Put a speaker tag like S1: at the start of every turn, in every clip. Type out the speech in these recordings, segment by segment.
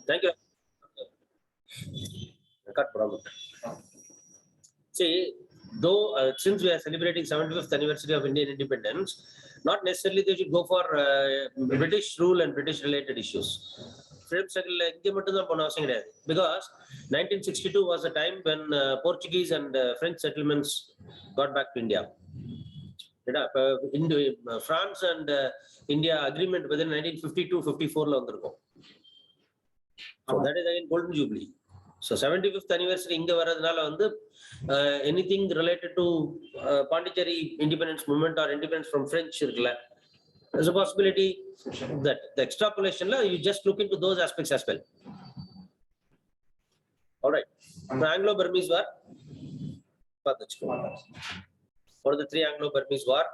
S1: Thank you. Cut problem. See, though since we are celebrating 75th anniversary of Indian independence, not necessarily they should go for British rule and British related issues. Freedom struggle because 1962 was the time when Portuguese and French settlements got back to India. France and India agreement within 1952-54 so that is again golden jubilee. So 75th anniversary inga varadhanaala vandu anything related to Pondicherry independence movement or independence from French irukla, there's a possibility that the extrapolation la you just look into those aspects as well. All right, the Anglo-Burmese war, for the 3 Anglo-Burmese war,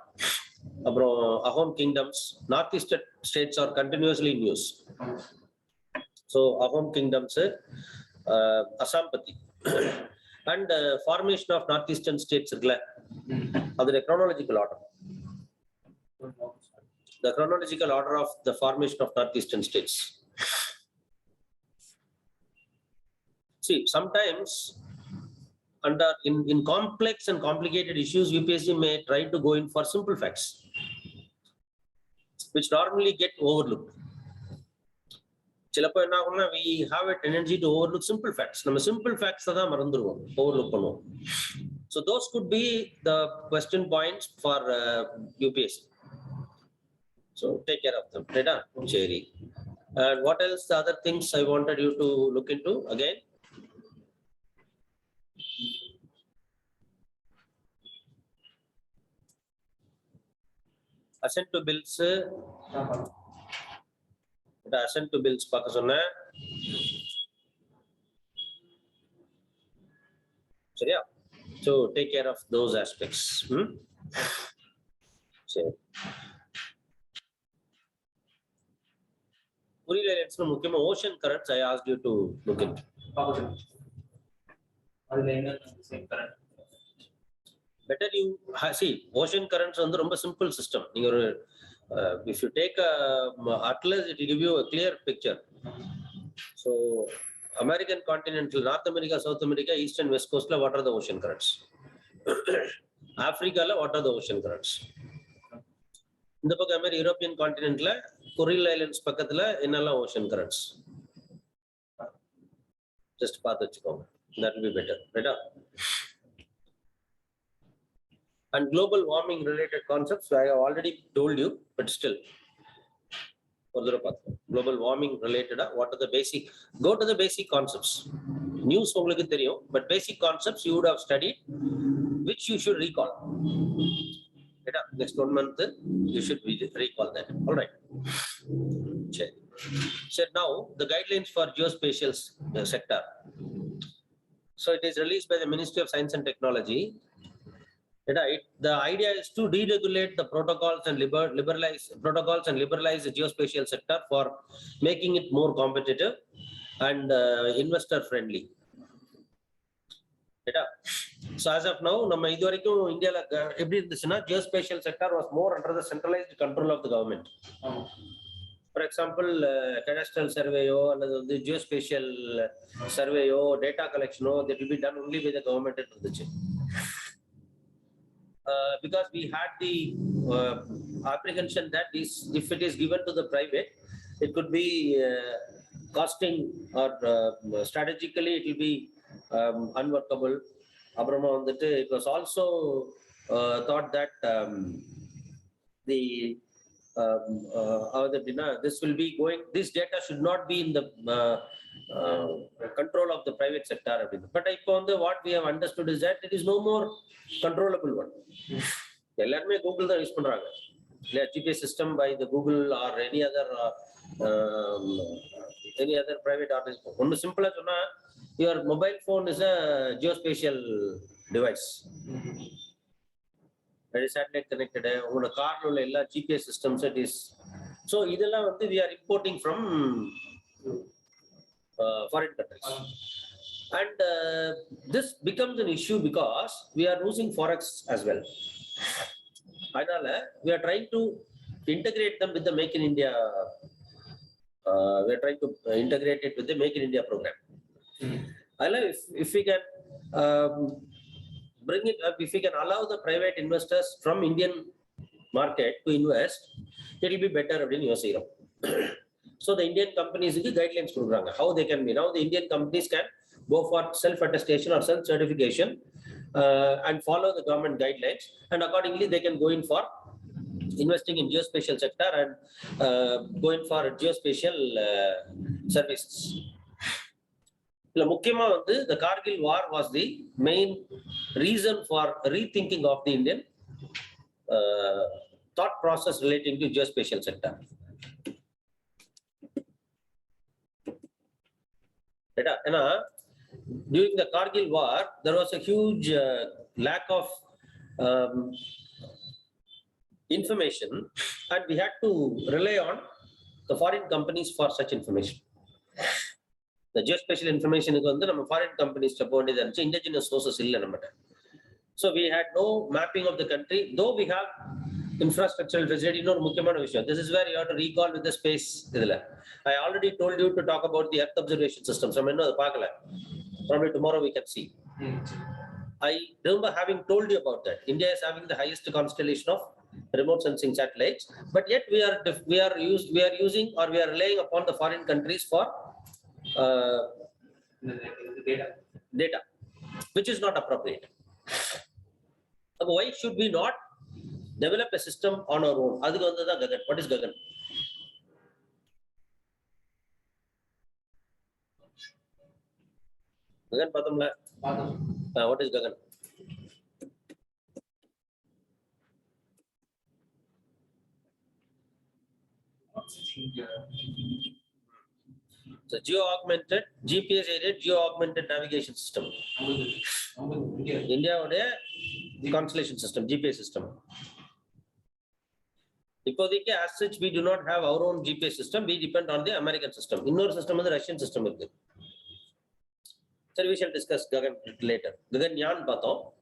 S1: Ahom kingdoms, northeastern states are continuously in use. So Ahom kingdoms, Assampati and formation of northeastern states are the chronological order. The chronological order of the formation of northeastern states. See, sometimes under in complex and complicated issues, UPSC may try to go in for simple facts, which normally get overlooked. We have a tendency to overlook simple facts. Simple facts overlook. So those could be the question points for UPSC. So take care of them. And what else? The other things I wanted you to look into again. Assent to bills. Assent to bills பார்க்க சொன்னேன். சரியா? So take care of those aspects. சரி. புரியல இல்லைன்னு முக்கியமா ocean currents I asked you to look into. அதுல என்ன same current? Better you see ocean currents வந்து ரொம்ப simple system. நீங்க ஒரு if you take a atlas, it will give you a clear picture. So American continental, North America, South America, East and West Coast, what are the ocean currents? Africa, what are the ocean currents? In the European continent, Kuril Islands, inala ocean currents. Just path that will be better. Better. And global warming related concepts, I have already told you, but still. Global warming related, what are the basic? Go to the basic concepts. News, but basic concepts you would have studied, which you should recall. Next 1 month, you should recall that. All right. So now the guidelines for geospatial sector. So it is released by the Ministry of Science and Technology. The idea is to deregulate the protocols and liberalize the geospatial sector for making it more competitive and investor friendly. So as of now, India geospatial sector was more under the centralized control of the government. For example, cadastral survey or the geospatial survey or data collection, that will be done only by the government. Because we had the apprehension that if it is given to the private, it could be costing or strategically it will be unworkable. It was also thought that this will be going. This data should not be in the control of the private sector. But what we have understood is that it is no more controllable one. Google use GPS system by the Google or any other private organization. One simple as your mobile phone is a geospatial device. That is satellite connected. Your car GPS systems it is. So we are importing from foreign countries. And this becomes an issue because we are losing forex as well. We are trying to integrate them with the Make in India We are trying to integrate it with the Make in India program. I love if we can bring it up, if we can allow the private investors from Indian market to invest, it will be better in Europe. So the Indian companies guidelines program, how they can be. Now the Indian companies can go for self-attestation or self-certification and follow the government guidelines, and accordingly they can go in for investing in geospatial sector and going for geospatial services. The Kargil war was the main reason for rethinking of the Indian thought process relating to geospatial sector. During the Kargil war, there was a huge lack of information, and we had to rely on the foreign companies for such information. The geospatial information is on the foreign companies, indigenous sources. So we had no mapping of the country, though we have infrastructural facility. This is where you have to recall with the space. I already told you to talk about the Earth observation system. Probably tomorrow we can see. I remember having told you about that. India is having the highest constellation of remote sensing satellites, but yet we are using or we are relying upon the foreign countries for data, which is not appropriate. Why should we not develop a system on our own? What is Gagan? Gagan patamla. What is Gagan? So geo-augmented, GPS-aided geo-augmented navigation system. India constellation system, GPS system. As such, we do not have our own GPS system. We depend on the American system. Inner system is the Russian system. So we shall discuss Gagan later. Gaganyan pathom.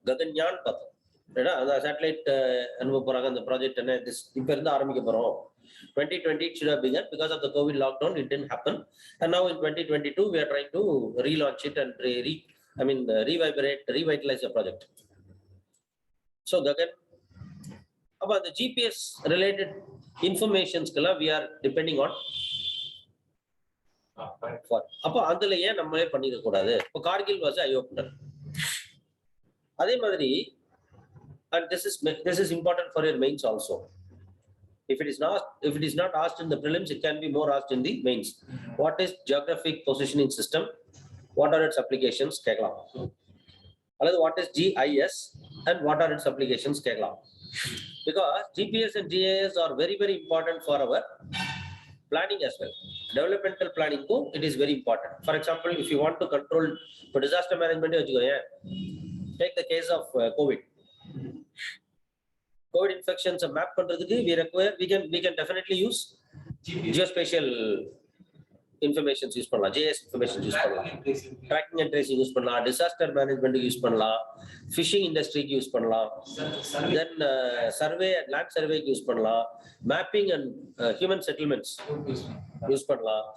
S1: Gaganyan pathom. The satellite the project and this 2020 it should have begun. Because of the COVID lockdown, it didn't happen. And now in 2022, we are trying to relaunch it and revitalize the project. So Gagan, about the GPS related information, we are depending on for. Kargil was an eye-opener. And this is important for your mains also. If it is not asked in the prelims, it can be more asked in the mains. What is geographic positioning system? What are its applications? What is GIS and what are its applications? Because GPS and GIS are very, very important for our planning as well. Developmental planning, it is very important. For example, if you want to control for disaster management, take the case of COVID. COVID infections are mapped. We can definitely use geospatial information use GIS information use tracking and tracing use disaster management use fishing industry use then survey and land survey use mapping and human settlements use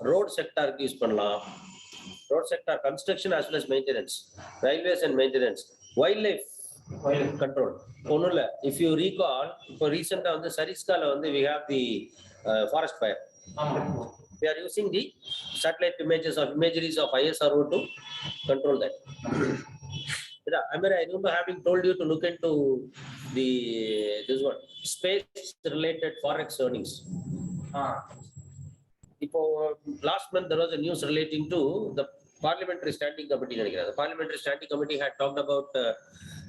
S1: road sector use road sector construction as well as maintenance, railways and maintenance, wildlife control. If you recall, for recent on the Sariskala, we have the forest fire. We are using the satellite imageries of ISRO to control that. I remember having told you to look into this one space related forex earnings. Last month there was a news relating to the Parliamentary Standing Committee. The Parliamentary Standing Committee had talked about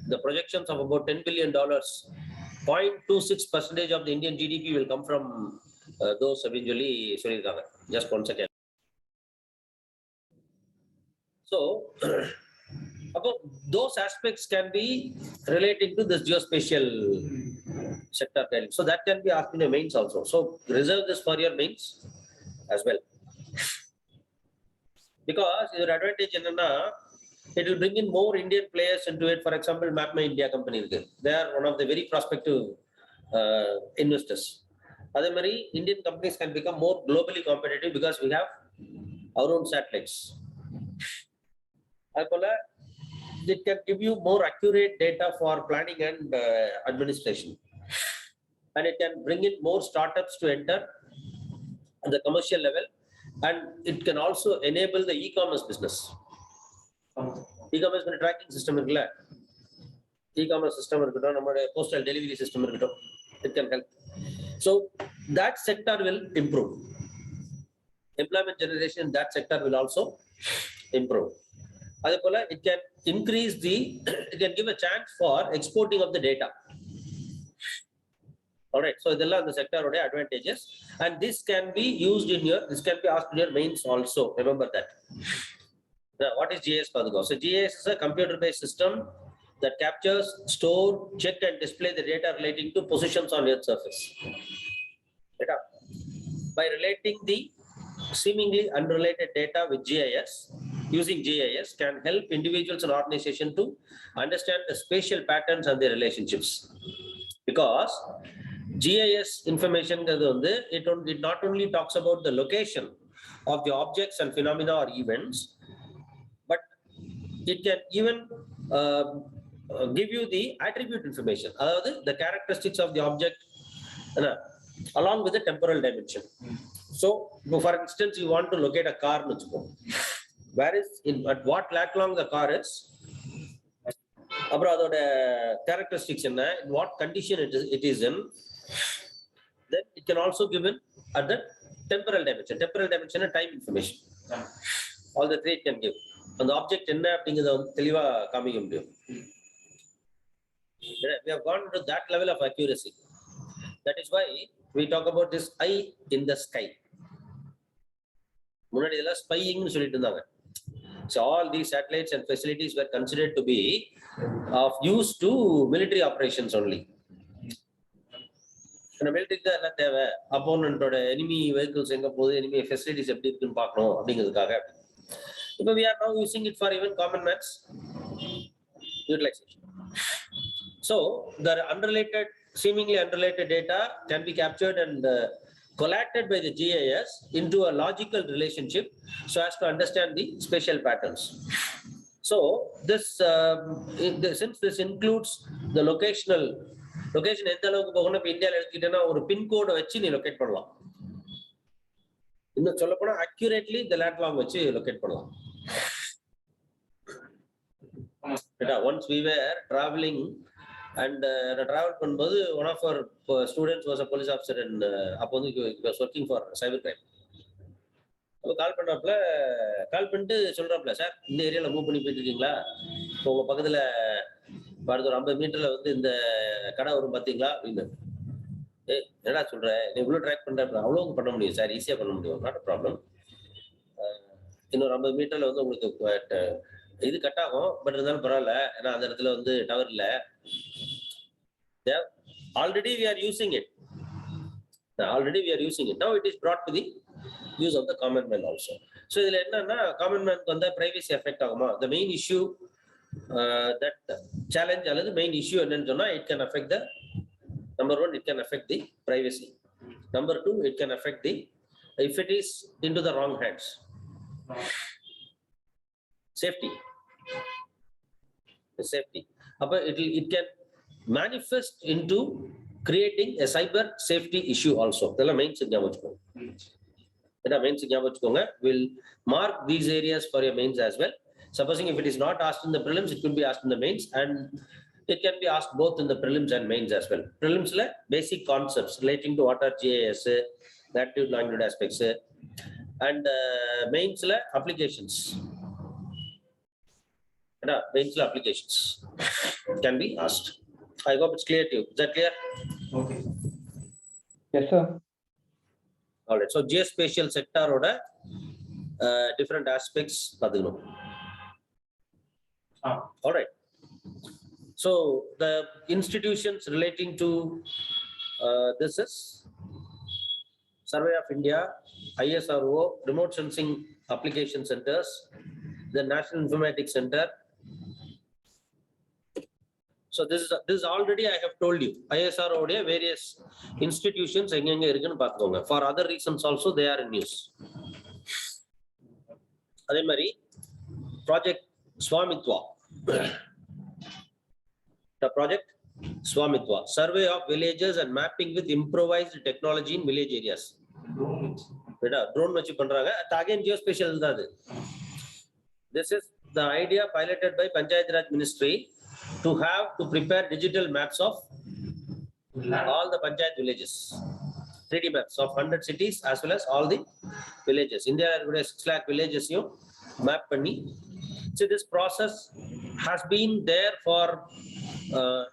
S1: the projections of about $10 billion. 0.26% of the Indian GDP will come from those eventually. Just 1 second. So, about those aspects can be relating to this geospatial sector. So that can be asked in your mains also. So reserve this for your mains as well. Because your advantage in it will bring in more Indian players into it. For example, Map My India company. They are one of the very prospective investors. அதே மாதிரி Indian companies can become more globally competitive because we have our own satellites. அதுபோல it can give you more accurate data for planning and administration, and it can bring in more startups to enter at the commercial level, and it can also enable the e-commerce business. E-commerce tracking system இருக்குல்ல, e-commerce system இருக்கட்டும், நம்மளுடைய postal delivery system இருக்கட்டும், it can help. So that sector will improve. Employment generation in that sector will also improve. அதுபோல it can increase the, it can give a chance for exporting of the data. All right, so இதெல்லாம் அந்த செக்டாரோட advantages, and this can be used in your, this can be asked in your mains also. Remember that. Now, what is GIS? So GIS is a computer-based system that captures, store, check, and display the data relating to positions on Earth's surface. Data. By relating the seemingly unrelated data with GIS, using GIS can help individuals and organizations to understand the spatial patterns and their relationships. Because GIS information, it not only talks about the location of the objects and phenomena or events, but it can even give you the attribute information, the characteristics of the object along with the temporal dimension. So, for instance, you want to locate a car, where is at what lat long the car is, characteristics in what condition it is in. Then it can also give in at the temporal dimension and time information. All the three it can give. And the object enna அப்படிங்கறத தெளிவா காமிக்க முடியும். We have gone to that level of accuracy. That is why we talk about this eye in the sky. முன்னாடி இதெல்லாம் spying னு சொல்லிட்டு இருந்தாங்க. So all these satellites and facilities were considered to be of use to military operations only. மிலிட்டரிக்கு தான் எல்லாம் தேவை, அப்போனன்ட்டோட enemy vehicles எங்க போகுது, எனிமி ஃபெசிலிட்டிஸ் எப்படி இருக்குன்னு பார்க்கணும் அப்படிங்கிறதுக்காக. இப்போ we are now using it for even common man's utilization. So the unrelated, seemingly unrelated data can be captured and collated by the GIS into a logical relationship so as to understand the spatial patterns. So this since this includes the location எந்த அளவுக்கு போகணும், இப்போ இந்தியாவில் எடுத்துக்கிட்டேன்னா ஒரு பின்கோடை வச்சு நீ locate பண்ணலாம். இன்னும் சொல்ல போனா அக்யூரேட்லி இந்த லேட் லாங் வச்சு லொகேட் பண்ணலாம். Once we were traveling and travel பண்ணும்போது one of our students was a police officer and அப்போ வந்து he was working for cyber crime. அப்போ கால் பண்ணிட்டு சொல்றாப்ல, சார் இந்த ஏரியால மூவ் பண்ணி போயிட்டு இருக்கீங்களா, உங்க பக்கத்துல அடுத்த ஒரு 50 மீட்டர்ல வந்து இந்த கடை வரும் பாத்தீங்களா அப்படின்னு. என்னடா சொல்ற, நீ இவ்வளவு ட்ராக் பண்ற, அவ்வளவு பண்ண முடியும் சார், ஈஸியா பண்ண முடியும், நாட் ப்ராப்ளம். இன்னொரு 50 மீட்டர்ல வந்து உங்களுக்கு இது கட் ஆகும், பட் இருந்தாலும் பரவாயில்ல, ஏன்னா அந்த இடத்துல வந்து டவர் இல்ல. Already we are using it. Now it is brought to the use of the common man also. So இதுல என்னன்னா common man வந்து privacy affect ஆகுமா? The main issue that challenge அல்லது main issue என்னன்னு சொன்னா, it can affect the number one, it can affect the privacy. Number two, it can affect the, if it is into the wrong hands, safety. It can manifest into creating a cyber safety issue also. இதெல்லாம் mains ஞாபகம் வச்சுக்கோங்க. Will mark these areas for your mains as well. Supposing if it is not asked in the prelims, it could be asked in the mains, and it can be asked both in the prelims and mains as well. Prelims la basic concepts relating to what are GIS, latitude longitude aspects, and mains la applications. Mains la applications can be asked. I hope it's clear to you. Is that clear?
S2: Okay. Yes, sir.
S1: All right. So geospatial sector oda different aspects paduknom. All right. So the institutions relating to this is Survey of India, ISRO, Remote Sensing Application Centers, the National Informatics Center. So this is already I have told you. ISR உடைய various institutions எங்கெங்க இருக்குன்னு பார்த்துக்கோங்க. For other reasons also they are in news. அதே மாதிரி project Swamitwa. The project Swamitwa, survey of villages and mapping with improvised technology in village areas. Drone வச்சு பண்றாங்க. Again geospatial தான் அது. This is the idea piloted by Panchayat Raj Ministry to have to prepare digital maps of all the Panchayat villages. 3D maps of 100 cities as well as all the villages. India has 6 lakh villages map panni. So this process has been there for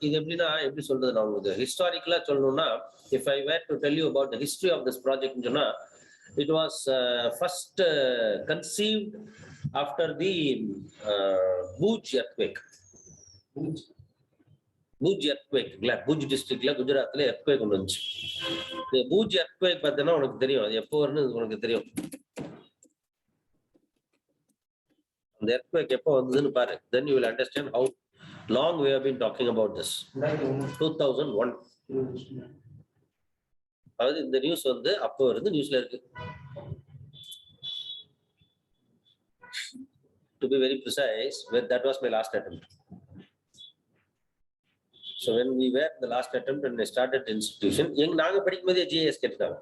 S1: இது எப்படின்னா எப்படி சொல்றது நான் உங்களுக்கு ஹிஸ்டாரிக்கலா சொல்லணும்னா if I were to tell you about the history of this project சொன்னா it was first conceived after the Bhuj earthquake. Bhuj earthquake, Bhuj district la Gujarat la earthquake ஒன்னு வந்துச்சு. இந்த Bhuj earthquake பார்த்தனா உனக்கு தெரியும் அது எப்போ வரும்னு உனக்கு தெரியும். அந்த earthquake எப்போ வந்ததுன்னு பாரு. Then you will understand how long we have been talking about this. 2001. அதாவது இந்த நியூஸ் வந்து அப்போ இருந்து நியூஸ்ல இருக்கு. To be very precise, that was my last attempt. So when we were the last attempt and I started the institution, நாங்க படிக்கும்போது GIS கேட்டாங்க.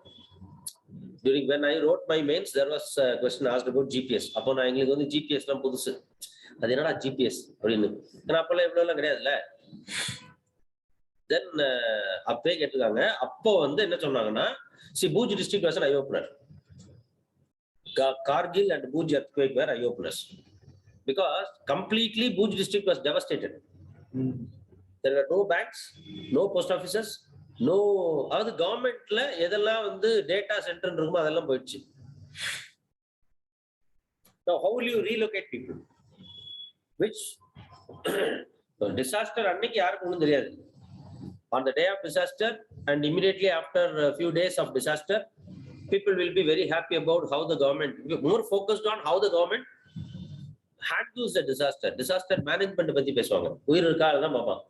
S1: During when I wrote my mains, there was a question asked about GPS. அப்போ நான் எங்களுக்கு வந்து GPS எல்லாம் புதுசு. அது என்னடா GPS அப்படின்னு. ஏன்னா அப்பெல்லாம் இவ்வளவு எல்லாம் கிடையாதுல்ல. Then அப்பவே கேட்டிருக்காங்க. அப்போ வந்து என்ன சொன்னாங்கன்னா, see Bhuj district was an eye opener. Kargil and Bhuj earthquake were eye openers. Because completely Bhuj district was devastated. There were no banks, no post offices, no other government la edella vandu data center irukumo adella poichu. Now how will you relocate people? Which disaster anniki yarukku onnu theriyadu. On the day of disaster and immediately after a few days of disaster, people will be very happy about how the government, more focused on how the government handles the disaster management பத்தி பேசுவாங்க. உயிர் இருக்கா அதுதான் பாப்பான்.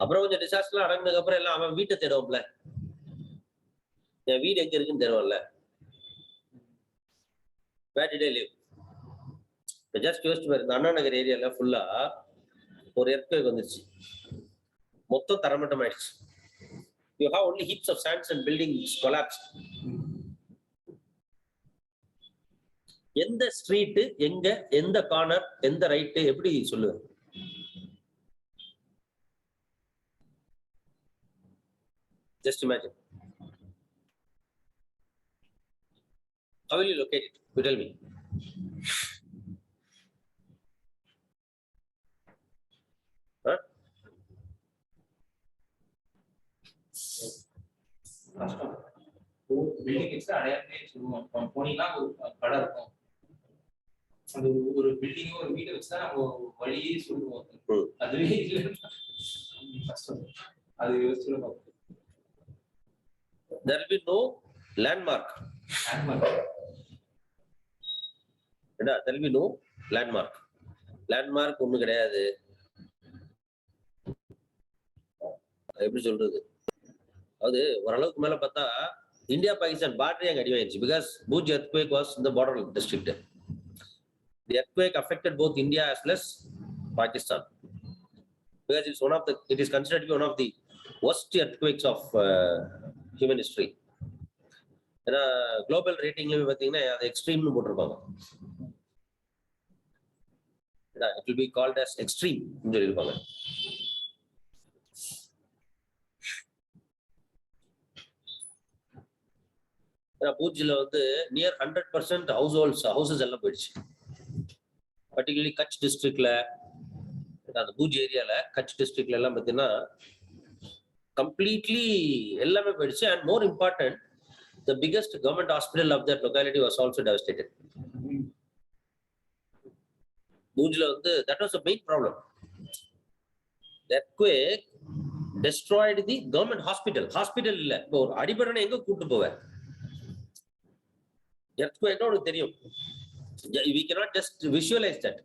S1: அப்புறம் கொஞ்சம் டிசாஸ்டர்லாம் அடங்கினதுக்கு அப்புறம் எல்லாம் அவன் வீட்டை தேடுவோம்ல, என் வீடு எங்க இருக்குன்னு தேடுவோம்ல. Where did I live? Just யோசிச்சு பாரு, இந்த அண்ணா நகர் ஏரியால ஃபுல்லா ஒரு எர்த்குவேக் வந்துருச்சு, மொத்தம் தரமட்டம் ஆயிடுச்சு. You have only heaps of sands and buildings collapsed. எந்த ஸ்ட்ரீட் எங்க, எந்த கார்னர், எந்த ரைட், எப்படி சொல்லுவேன்? Just imagine. How will you locate it? You tell me. Huh?
S2: Building extra அடையாளமே சொல்லுவோம். போனீங்கன்னா ஒரு கடை இருக்கும், அந்த ஒரு பில்டிங் ஒரு வீட்டை வச்சுதான் நம்ம வழியே சொல்லுவோம். அதுவே இல்லை, கஷ்டம். அது யோசிச்சு பார்ப்போம்.
S1: There will be no landmark. There will be no landmark. Landmark ஒண்ணு கிடையாது. எப்படி சொல்றது, அது ஓரளவுக்கு மேல பார்த்தா இந்தியா பாகிஸ்தான் பார்டரே அங்க அடிவாயிருச்சு. Because Bhuj earthquake was in the border district. The earthquake affected both India as well as Pakistan. Because it is considered to be one of the worst earthquakes of human history. ஏன்னா global ரேட்டிங்ல பாத்தீங்கன்னா அது எக்ஸ்ட்ரீம்னு போட்டிருப்பாங்க. It will be called as extreme ன்னு சொல்லியிருப்பாங்க. பூஜ்ல வந்து near 100% houses எல்லாம் போயிடுச்சு. Particularly Kutch டிஸ்ட்ரிக்ட்ல, அந்த பூஜ் ஏரியால கட்ச் டிஸ்ட்ரிக்ட்ல எல்லாம் பார்த்தீங்கன்னா கம்ப்ளீட்லி எல்லாமே போயிடுச்சு. And more important, the biggest government hospital of that locality was also devastated. பூஜ்ல வந்து that was a big problem. The earthquake destroyed the government hospital. Hospital இல்ல, இப்போ ஒரு அடிபடனை எங்க கூட்டு போவேன்? earthquake உனக்கு தெரியும். We cannot just visualize that.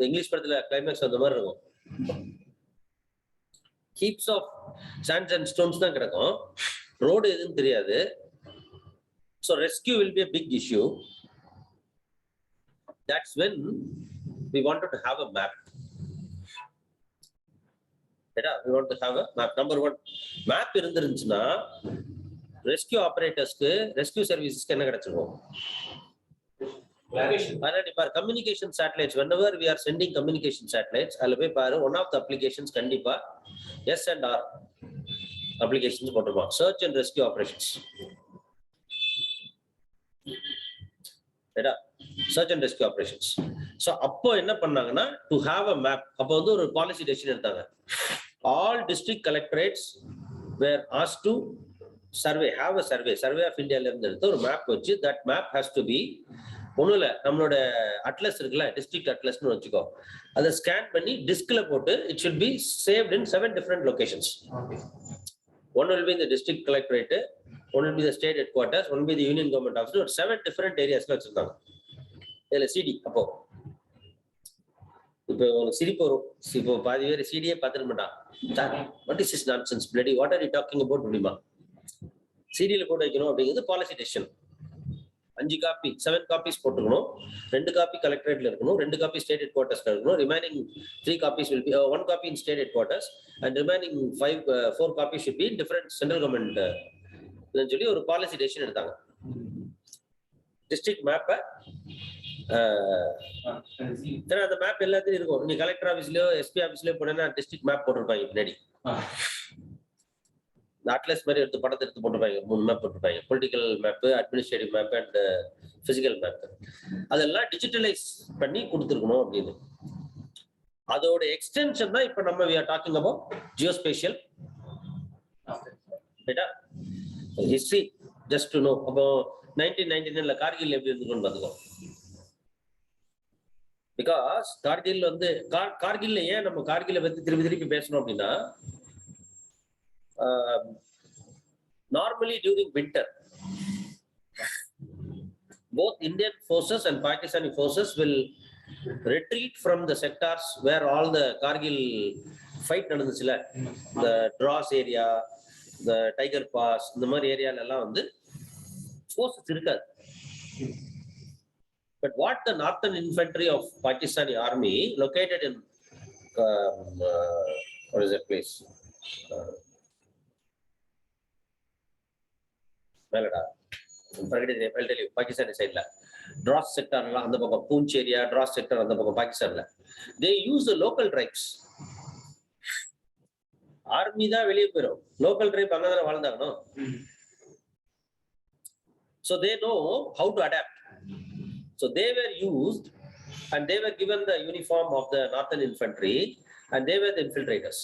S1: English படத்துல கிளைமேக்ஸ் அந்த மாதிரி இருக்கும். Heaps of sands and stones தான் கிடக்கும், ரோடு எதுன்னு தெரியாது. So rescue will be a big issue. That's when we wanted to have a map. We want to have a map. Number one, map இருந்துருந்துச்சுன்னா rescue ஆபரேட்டர்ஸ்க்கு, rescue சர்வீசஸ்க்கு என்ன கிடைச்சிருக்கும்? Communication satellites, whenever we are sending communication satellites, I'll be one of the applications kandipa S and R applications போட்டுருப்பாங்க, search and rescue operations. Search and rescue operations. So அப்போ என்ன பண்ணாங்கன்னா, to have a map, அப்போ வந்து ஒரு policy decision எடுத்தாங்க. All district collectorates were asked to have a survey of India ல இருந்து எடுத்து ஒரு மேப் வச்சு, that map has to be ஒண்ணும் இல்ல, நம்மளோட அட்லஸ் இருக்குல்ல, டிஸ்ட்ரிக்ட் அட்லஸ்னு வச்சுக்கோ, அதை ஸ்கேன் பண்ணி டிஸ்க்ல போட்டு it should be saved in 7 different locations. One will be in the district collectorate, one will be the state headquarters, one will be the union government office, or 7 different areas வச்சிருந்தாங்க. இதுல CD. அப்போ இப்போ சிரிப்பு வரும், இப்போ பாதி பேர் சிடியே பார்த்துக்க மாட்டான். What is this nonsense bloody, what are you talking about அப்படிமா. சிடியில போட்டு வைக்கணும் அப்படிங்கிறது பாலிசி டெசிஷன். 5 காப்பி 7 காப்பீஸ் போட்டுக்கணும், 2 காப்பி கலெக்டரேட்ல இருக்கணும், 2 காப்பி ஸ்டேட் ஹெட் குவார்ட்டர்ஸ்ல இருக்கணும், remaining 3 copies will be 1 copy in state headquarters and remaining 4 copies should be in different central government ன்னு சொல்லி ஒரு பாலிசி டெசிஷன் எடுத்தாங்க. டிஸ்ட்ரிக்ட் மேப்பை அந்த மேப் எல்லாத்தையும் இருக்கும். நீங்க கலெக்டர் ஆபீஸ்லயோ எஸ்பி ஆபீஸ்லயோ போனா டிஸ்ட்ரிக்ட் மேப் போட்டிருப்பாங்க பின்னாடி. அட்லஸ் மாதிரி எடுத்து படத்தை எடுத்து போட்டிருப்பாங்க, 3 மேப் போட்டிருப்பாங்க, political map, administrative map and physical map. அதெல்லாம் டிஜிட்டலைஸ் பண்ணி கொடுத்துருக்கணும் அப்படின்னு. அதோட எக்ஸ்டென்ஷன் தான் இப்ப நம்ம we are talking about geospatial. ரைட்டா? History just to know. அப்போ 1999ல கார்கில் எப்படி இருந்துன்னு பாத்துக்கோ. பிகாஸ் கார்கில் வந்து கார்கில்ல ஏன் நம்ம கார்கில்ல பத்தி திருப்பி பேசணும் அப்படின்னா, normally during winter both Indian forces and Pakistani forces will retreat from the sectors where all the Kargil fight நடந்துச்சுல, the Draws area, the Tiger Pass, இந்த மாதிரி ஏரியால எல்லாம் வந்து forces இருக்காது. But what the northern infantry of Pakistani army located in what is that place, Pakistani side, Draws sector அந்த பக்கம், Poonch area, Draws sector அந்த பக்கம் பாகிஸ்தான்ல, they use the local tribes. Army தான் வெளியே போயிடும், லோக்கல் ட்ரைப் அங்கதானே வாழ்ந்தாங்கணும். So they know how to adapt. So they were used and they were given the uniform of the northern infantry and they were the infiltrators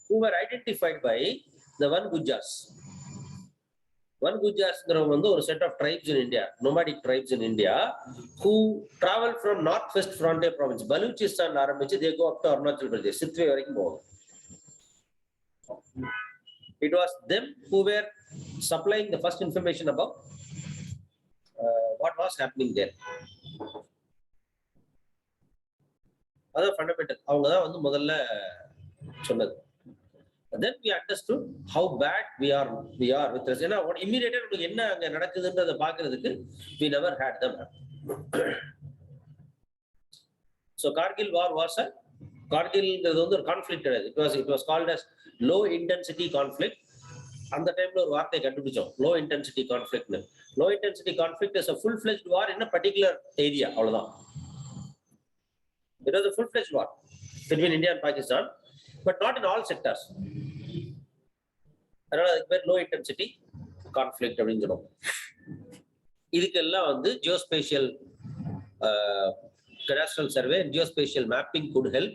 S1: who were identified by the one Gujas. One Gujas வந்து ஒரு set of tribes in India, nomadic tribes in India, who travel from northwest frontier province, Baluchistan ஆரம்பிச்சு they go up to Arunachal Pradesh, சித்வே வரைக்கும் போவாங்க. It was them who were supplying the first information about what was happening there. That's fundamental. அவங்க தான் வந்து முதல்ல சொன்னது. Then we understood how bad we are with us. ஏன்னா immediately நமக்கு என்ன அங்க நடக்குதுன்றதை பார்க்கிறதுக்கு we never had them. So Kargil war was a கார்கில்ங்கிறது வந்து ஒரு கான்ஃபிளிக்ட் கிடையாது. It was called as low intensity conflict. அந்த டைம்ல ஒரு வார்த்தையை கண்டுபிடிச்சோம், low intensity conflict. Low intensity conflict is a full-fledged war in a particular area. அவ்வளவுதான். It was a full-fledged war between India and Pakistan, but not in all sectors. அதனால அதுக்கு பேர் low intensity conflict அப்படின்னு சொல்லுவோம். இதுக்கெல்லாம் வந்து geospatial cadastral survey and geospatial mapping could help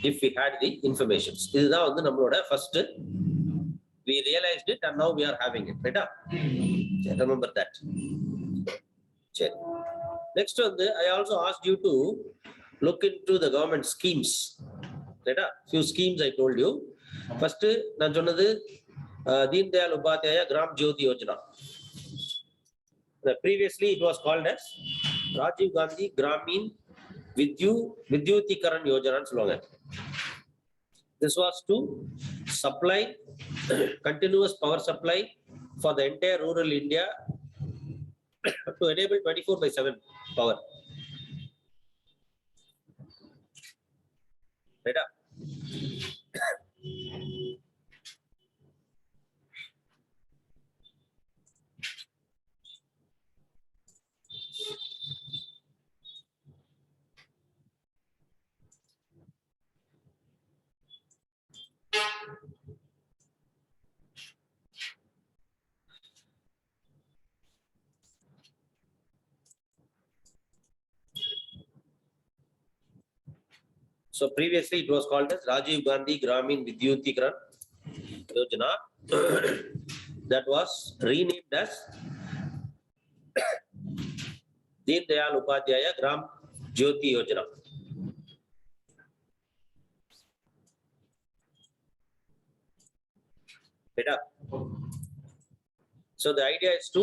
S1: if we had the informations. இதுதான் வந்து நம்மளோட first, we realized it and now we are having it. Right? Remember that. Next one, I also asked you to look into the government schemes. Right? Few schemes I told you. First, நான் சொன்னது Deen Dayal Upadhyaya Gram Jyoti Yojana. Previously it was called as Rajiv Gandhi Gramin Vidyutikaran Yojana சொல்லுவாங்க. This was to supply continuous power supply for the entire rural India to enable 24/7 power. Right? So previously it was called as Rajiv Gandhi Gramin Vidyutikaran Yojana. That was renamed as Deen Dayal Upadhyaya Gram Jyoti Yojana. Right? So the idea is to,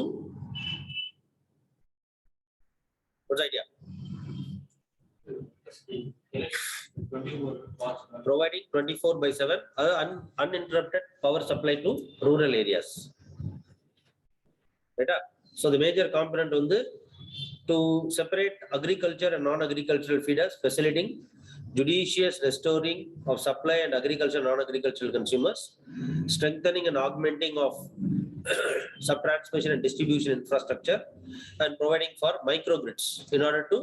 S1: what's the idea? Providing 24/7 uninterrupted power supply to rural areas. Right? So the major component on the to separate agriculture and non-agricultural feeders, facilitating judicious restoring of supply and agricultural non-agricultural consumers, strengthening and augmenting of sub-transmission and distribution infrastructure, and providing for microgrids in order to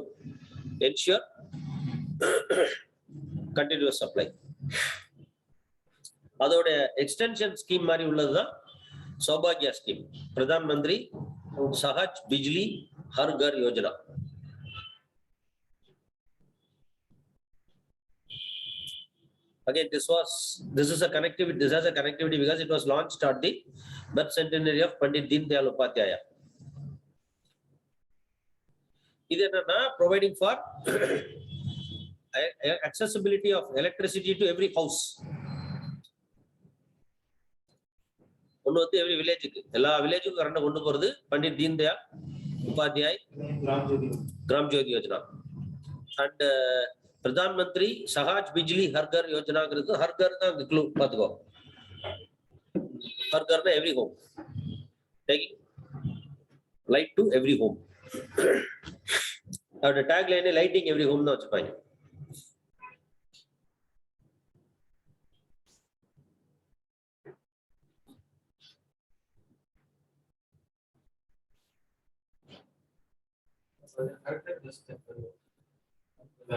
S1: ensure continuous supply. அதோட extension scheme மாதிரி உள்ளதுதான் சௌபாகியா scheme, Pradhan Mantri Sahaj Bijli Har Ghar Yojana. Again, this is a connectivity. This has a connectivity because it was launched at the birth centenary of Pandit Deen Dayal Upadhyaya. இது என்னன்னா providing for accessibility of electricity to every house. ஒன்னு வந்து every village க்கு, எல்லா வில்லேஜுக்கும் current கொண்டு போறது Pandit Deen Dayal Upadhyay Gram Jyoti Yojana. And Pradhan Mantri Sahaj Bijli ஹர்கர் யோஜனாங்கிறது ஹர்கர் தான் க்ளூ பாத்துக்கோ. ஹர்கர்னா every home, taking light to every home. அவரோட டேக் லைனே லைட்டிங் எவ்ரி ஹோம் தான் வச்சுப்பாங்க.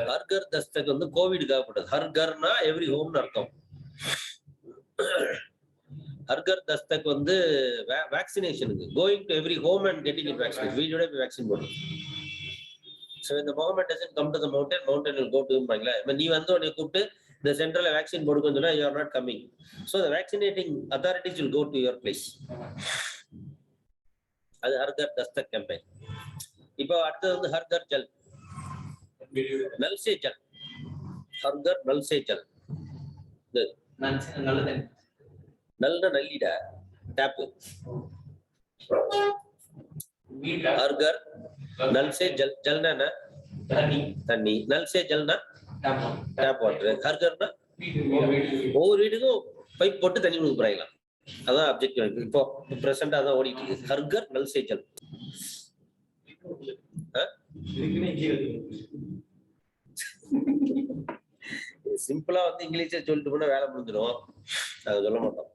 S1: ஹர்கர் தஸ்தக் வந்து கோவிடுக்காக போட்டது. ஹர்கர்னா எவ்ரி ஹோம்னு அர்த்தம். ஹர்கர் தஸ்தக் வந்து வேக்சினேஷனுக்கு, going to every home and getting it vaccination. வீடியோட போய் வேக்சின் போடணும். So when the government doesn't come to the mountain, mountain will go to him. நீ வந்து உன்னை கூப்பிட்டு இந்த சென்ட்ரல்ல வேக்சின் போடுன்னு சொன்னா you are not coming. So the vaccinating authorities will go to your place. அது ஹர்கர் தஸ்தக் கேம்பெயின். இப்போ அடுத்தது வந்து ஹர்கர் ஜல், நல் சே ஜல். ஹர்கர் நல் சே ஜல். நல்ல நல்லிட டேப். ஹர்கர் நல் சே ஜல். ஜல்னா தண்ணி, நல் சே ஜல்னா டேப் வாட்டர். ஹர்கர்னா ஒவ்வொரு வீட்டுக்கும் பைப் போட்டு தண்ணி கொடுக்குறாங்களா, அதான் அப்ஜெக்டிவ். இப்போ பிரசண்டா அதான் ஓடிட்டு இருக்கு. ஹர்கர் நல் சே ஜல். சிம்பிளா வந்து இங்கிலீஷே சொல்லிட்டு போனா வேலை முடிஞ்சிடும். அது சொல்ல மாட்டோம்.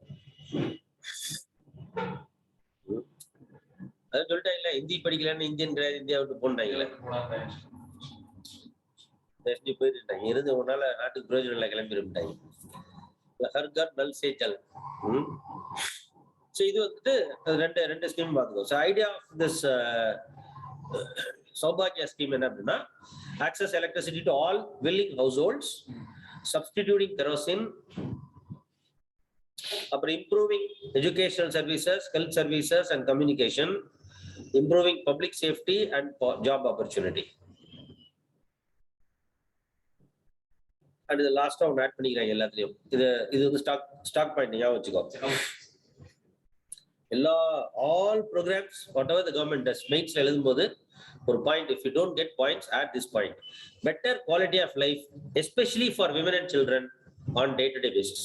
S1: அது சொல்லிட்டாங்கல்ல, ஹிந்தி படிக்கலன்னு இந்தியன் இந்தியா விட்டு போனாங்களே, போயிருந்தாங்க. இருந்து உன்னால நாட்டுக்கு பிரயோஜனம் இல்லை, கிளம்பிருந்தாங்க. ஹர்கர் நல் சே ஜல். ஸோ இது வந்துட்டு ரெண்டு ஸ்கீம் பார்த்துக்கோ. ஸோ ஐடியா ஆஃப் திஸ் சௌபாகியா ஸ்கீம் என்ன அப்படின்னா, access electricity to all willing households, substituting kerosene, அப்புறம் improving educational services, health services and communication, improving public safety and job opportunity. And the last one add பண்ணிக்கிறாங்க எல்லாத்துலயும். இது வந்து stock point ஞாபகம் வச்சுக்கோ. all programs, whatever the government does, mains எழுதும்போது ஒரு point, if you don't get points, add this point. Better quality of life, especially for women and children on day-to-day basis.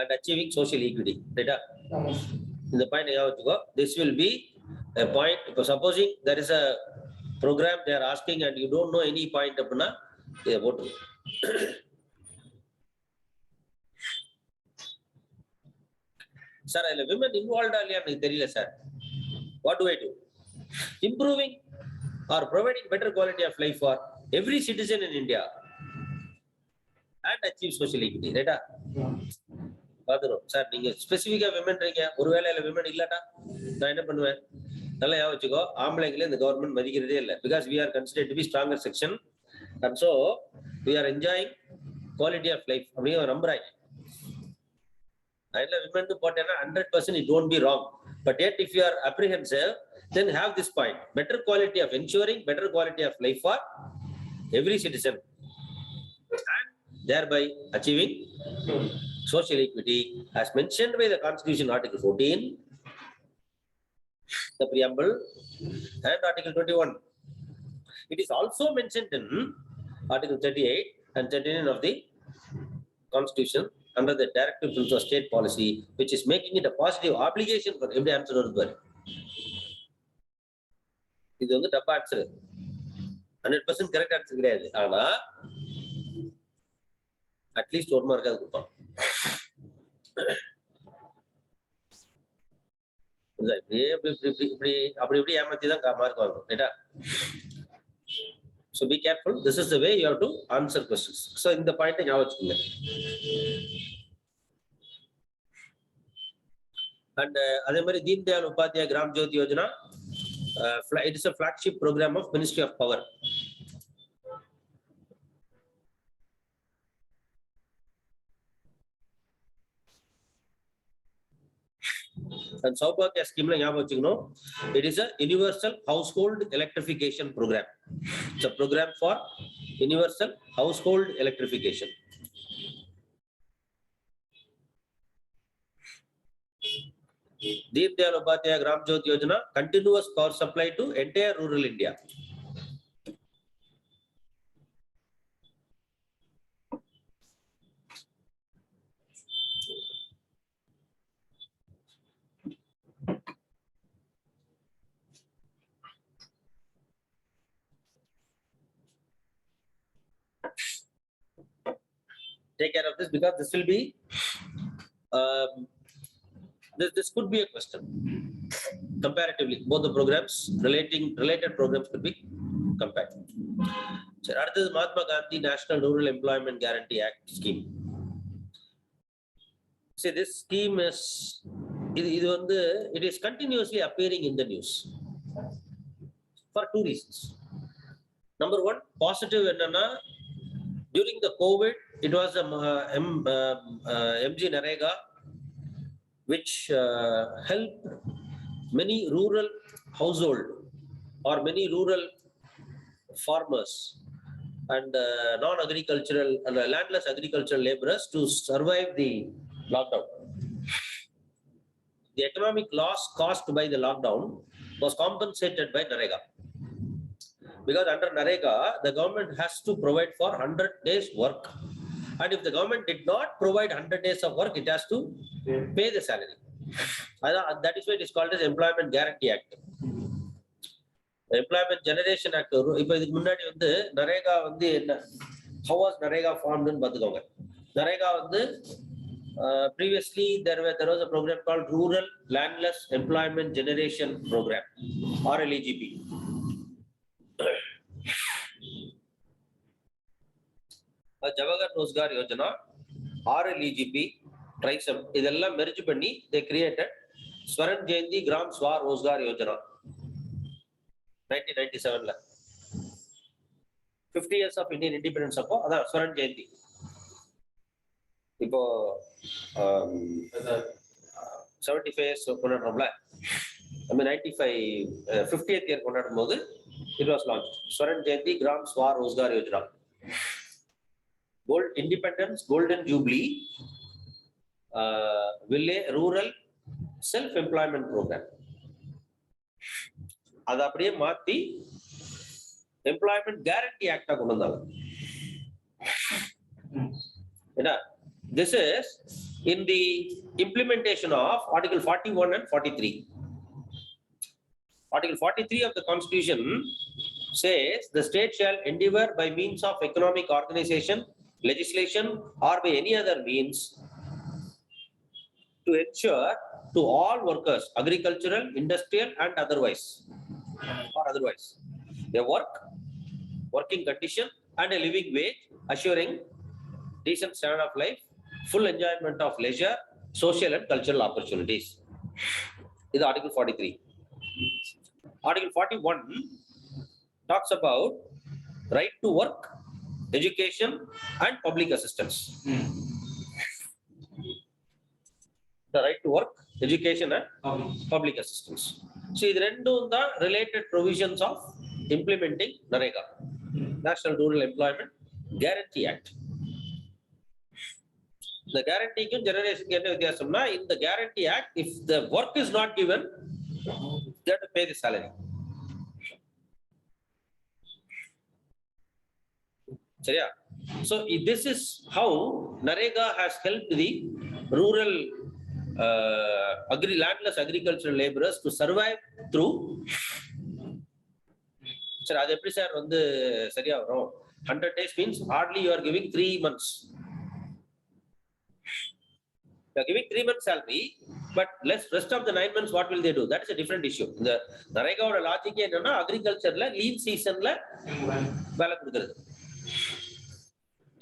S1: And achieving social equity. Right? In the point, this will be a point. Supposing there is a program they are asking and you don't know any point, they vote. Sir, women involved earlier, sir. What do I do? Improving or providing better quality of life for every citizen in India and achieve social equity. Right? Sir, நீங்க ஸ்பெசிபிக்கா women இருக்கீங்க, ஒருவேளை women இல்லட்டா நான் என்ன பண்ணுவேன்? நல்லா ஞாபகம் வச்சுக்கோ, ஆம்பளைங்களே இந்த கவர்மெண்ட் மதிக்கிறதே இல்லை. Because we are considered to be stronger section and so we are enjoying quality of life. அப்படியே நம்புறாங்க. அதில் விமன் போட்டேன்னா 100% it won't be wrong. But yet if you are apprehensive, then have this point. Better quality of ensuring better quality of life for every citizen and thereby achieving social equity as mentioned by the Constitution, Article 14, the preamble, and Article 21. It is also mentioned in Article 38 and 39 of the Constitution under the directive principle of state policy, which is making it a positive obligation for every answer. இது வந்து டப்பா answer, 100% correct answer கிடையாது. ஆனா at least ஒரு மார்க்காவது கொடுப்பான். அப்படி ஏமாத்தி தான் மார்க் வாங்கும். ரைட்டா? So be careful. This is the way you have to answer questions. So இந்த பாயிண்ட் ஞாபகம் வச்சுக்கோங்க. And அதே மாதிரி Deen Dayal Upadhyaya Gram Jyoti Yojana, it is a flagship program of Ministry of Power. And Saubhagya scheme la ஞாபகம் வச்சுக்கணும். It is a universal household electrification program. It's a program for universal household electrification. Deen Dayal Upadhyaya Gram Jyoti Yojana, continuous power supply to entire rural India. Take care of this because this will be this could be a question. Comparatively, both the programs, related programs could be compared. So, that is Mahatma Gandhi National Rural Employment Guarantee Act scheme. See, this scheme is it is continuously appearing in the news for two reasons. Number one, positive enna, during the COVID, it was a MG Narega, which helped many rural household or many rural farmers and non-agricultural and landless agricultural laborers to survive the lockdown. The economic loss caused by the lockdown was compensated by Narega. Because under Narega, the government has to provide for 100 days work. And if the government did not provide 100 days of work, it has to pay the salary. That is why it is called as Employment Guarantee Act. The Employment Generation Act. இப்போ இதுக்கு முன்னாடி வந்து நரேகா வந்து என்ன, how was Narega formed ன்னு பாத்துக்கோங்க. நரேகா வந்து previously there was a program called Rural Landless Employment Generation Program, RLEGP. Javagar Rozgar Yojana, RLEGP, TRISEM, இதெல்லாம் மெர்ஜ் பண்ணி they created Swaran Jayanti Gram Swa Rozgar Yojana 1997 ல 50 years of Indian independence அப்போ அதான் Swaran Jayanti. இப்போ 75 years கொண்டாடுறோம்ல, நம்ம 50th year கொண்டாடும் போது it was launched Swaran Jayanti Gram Swa Rozgar Yojana. Gold Independence, Golden Jubilee, Rural Self-Employment Program. அதை அப்படியே மாத்தி எம்ப்ளாய்மெண்ட் கேரண்டி ஆக்டா கொண்டு வந்தாங்க. This is in the implementation of Article 41 and 43. Article 43 of the Constitution says the state shall endeavor by means of economic organization, legislation, or by any other means to ensure to all workers, agricultural, industrial, and otherwise, a working condition and a living wage, assuring decent standard of life, full enjoyment of leisure, social and cultural opportunities. This is Article 43. Article 41 talks about right to work, education, and public assistance. The right to work, education, and public assistance. So, these are related provisions of implementing NREGA, National Rural Employment Guarantee Act. The guarantee generation in the Guarantee Act, if the work is not given, they have to pay the salary. So this is how NREGA has helped the rural landless agricultural laborers to survive through. Sir, அது எப்படி sir வந்து சரியா வரும்? 100 days means hardly you are giving 3 months. You are giving 3 months salary, but rest of the 9 months, what will they do? That is a different issue. The NREGA oda logic என்னன்னா agricultureல lean seasonல வேலை கொடுக்கிறது.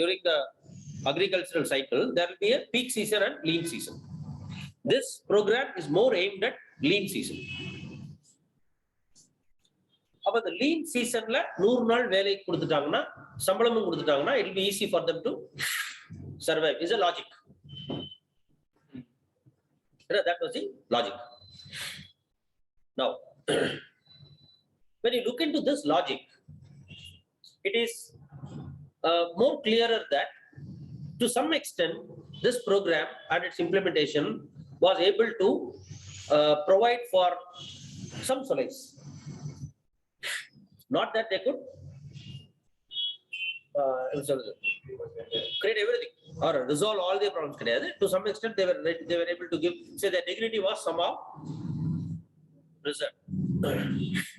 S1: During the agricultural cycle, there will be a peak season and lean season. This program is more aimed at lean season. அப்ப the lean seasonல 100 நாள் வேலை கொடுத்துட்டாங்கன்னா சம்பளமும் கொடுத்துட்டாங்கன்னா it will be easy for them to survive. Is a logic. That was the logic. Now, when you look into this logic, it is more clearer that to some extent this program and its implementation was able to provide for some solace. Not that they could create everything or resolve all their problems. To some extent they were able to give, say their dignity was somehow preserved.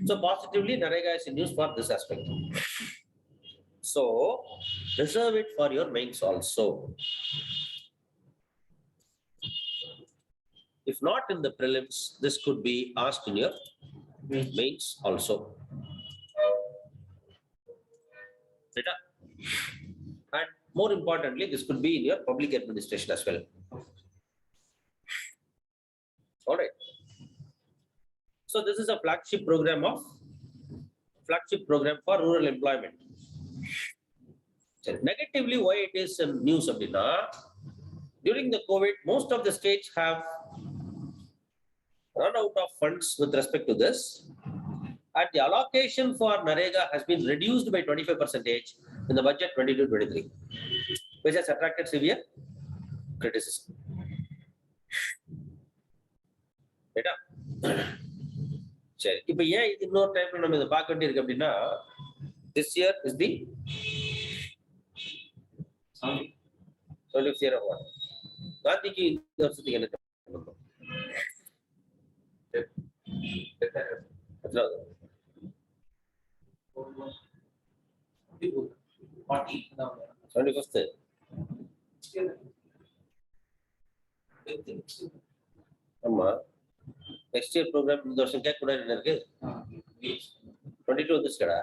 S1: So positively NREGA is in use for this aspect. So reserve it for your mains also. If not in the prelims, this could be asked in your mains also. And more importantly, this could be in your public administration as well. All right. So this is a flagship program for rural employment. Negatively, why it is news abdina? During the COVID, most of the states have run out of funds with respect to this. And the allocation for NREGA has been reduced by 25% in the budget 22-23, which has attracted severe criticism. Right? சரி, இப்போ ஏன் இன்னொரு டைம்ல நம்ம இதை பார்க்க வேண்டியிருக்கு அப்படின்னா, this year is the 20th year of what? காந்திக்கு இந்த வருஷத்துக்கு என்ன பண்ணணும்? எத்தனாவது? 21st. ஆமா, நெக்ஸ்ட் இயர் ப்ரோக்ராம் இந்த வருஷம் கேட்க கூடாது என்ன இருக்கு? 22 வந்துச்சுடா.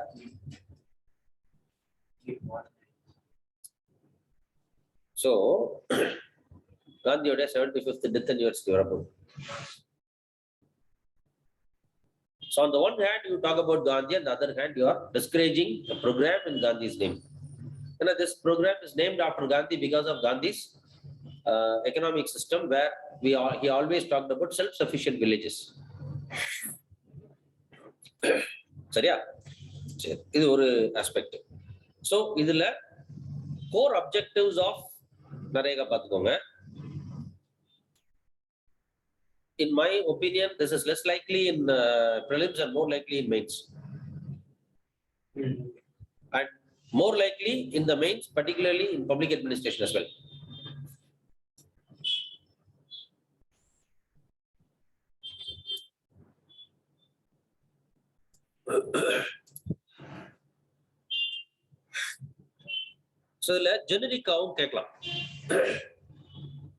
S1: So காந்தியோட 75th death anniversary வரப்போகுது. So on the one hand, you talk about Gandhi, on the other hand, you are discouraging the program in Gandhi's name. You know, this program is named after Gandhi because of Gandhi's economic system, where he always talked about self-sufficient villages. சரியா? சரி, இது ஒரு aspect. So இதுல core objectives of NREGA பார்த்துக்கோங்க. In my opinion, this is less likely in prelims and more likely in mains. And more likely in the mains, particularly in public administration as well. So, generic கேட்கலாம்.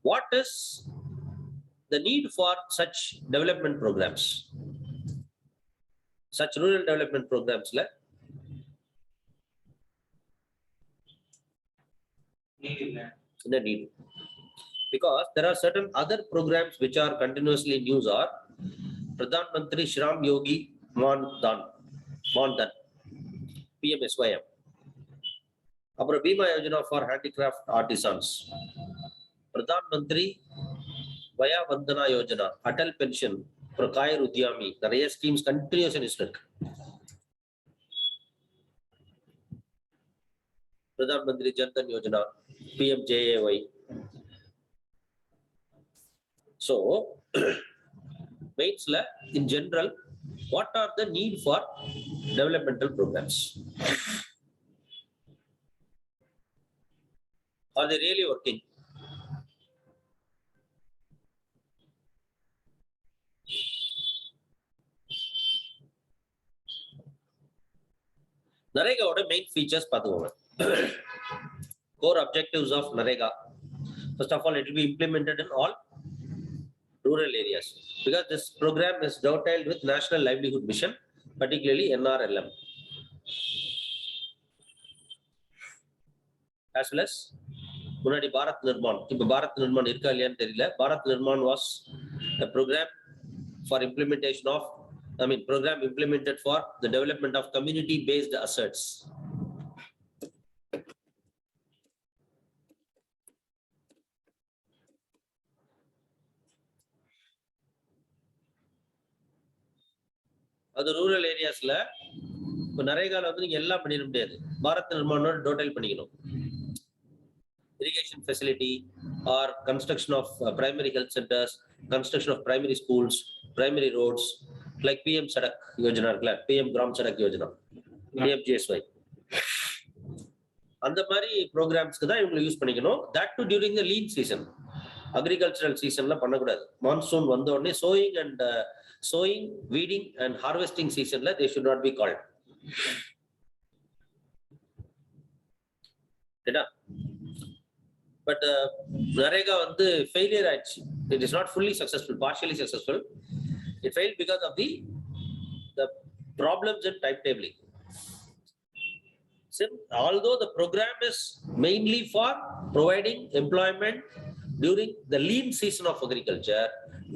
S1: What is the need for such development programs? Such rural development programs, need. Because there are certain other programs which are continuously in news are Pradhan Mantri Shram Yogi Man Dan, PMSYM. Apra Bima Yojana for handicraft artisans. Pradhan Mantri Vaya Vandana Yojana, Atal Pension for Kaya Udyami. The schemes continuous in Islam. Pradhan Mantri Jan Dhan Yojana, PMJAY. So, mains in general, what are the need for developmental programs? Are they really working? NREGA main features பார்த்துக்கோங்க. Core objectives of NREGA. First of all, it will be implemented in all rural areas because this program is dovetailed with National Livelihood Mission, particularly NRLM. As well as முன்னாடி பாரத் நிர்மான், இப்ப பாரத் நிர்மான் இருக்கா இல்லையான்னு தெரியல. Bharat Nirman was a program for implementation of, program implemented for the development of community based assets. அது rural ஏரியாஸ்ல இப்ப நரேகால நீங்க எல்லாம் பண்ணிட முடியாது. பாரத் நிர்மானோட டோட்டல் பண்ணிக்கணும். Irrigation facility or construction of primary health centers, construction of primary schools, primary roads, like PM Sadak Yojana, PM Gram Sadak Yojana, PMGSY. அந்த மாதிரி ப்ரோக்ராம்ஸ்க்கு தான் இவங்களை யூஸ் பண்ணிக்கணும். That too during the lean season. Agricultural seasonல பண்ணக்கூடாது. Monsoon வந்த உடனே sowing, weeding and harvesting seasonல they should not be called. சரியா? But NREGA failure ஆயிடுச்சு. It is not fully successful, partially successful. It failed because of the problems in timetabling. Although the program is mainly for providing employment during the lean season of agriculture,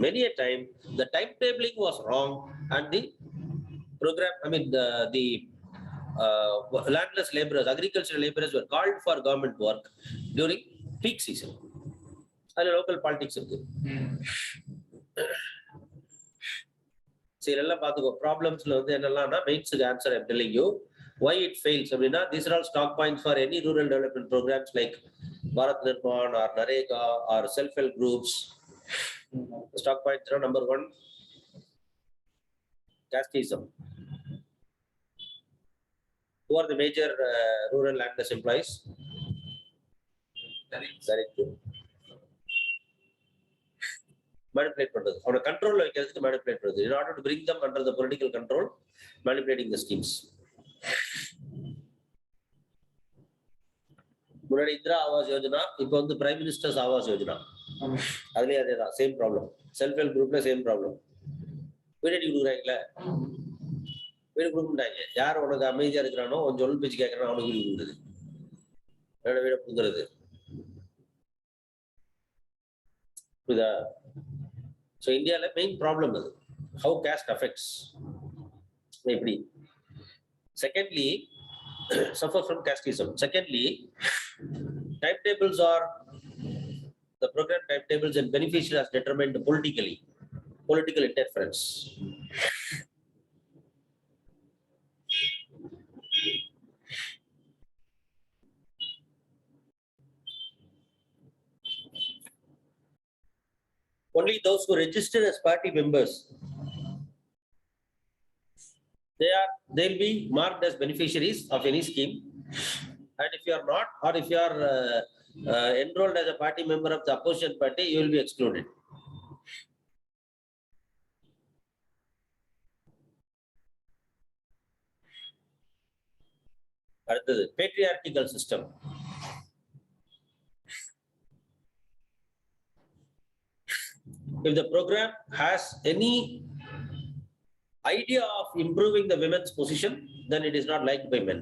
S1: many a time the timetabling was wrong and the program, the landless laborers, agricultural laborers were called for government work during peak season. That's local politics. See, problems mains answer I'm telling you. Why it fails? These are all stock points for any rural development programs like Bharat Nirman or NREGA or self-help groups. Stock points are number 1, casteism. Who are the major rural landless employees? Correct. Manipulate பண்றது. அவன கண்ட்ரோல்ல வைக்கிறதுக்கு manipulate பண்றது. In order to bring them under the political control, manipulating the schemes. முன்னாடி இந்திரா ஆவாஸ் யோஜனா, இப்போ prime ministers Awas Yojana. அதுலயே அதேதான், same problem. Self help குரூப்ல சேம் ப்ராப்ளம். வீடு கொடுக்குறாங்களே, வீடு கொடுக்குறாங்க. யார் உனக்கு அமைதியா இருக்கிறானோ, கொஞ்சம் சொல் பேச்சு கேட்கறானோ அவனுக்கு வீடு கொடுக்குறது, வீட கொடுக்குறது. புரியுதா? So India main problem is how caste affects. Maybe. Secondly, suffer from casteism. Secondly, timetables are the program timetables and beneficiaries are determined politically, political interference. only those who register as party members, they'll be marked as beneficiaries of any scheme. And if you are not, or if you are enrolled as a party member of the opposition party, you will be excluded. Patriarchal system. If the program has any idea of improving the women's position, then it is not liked by men.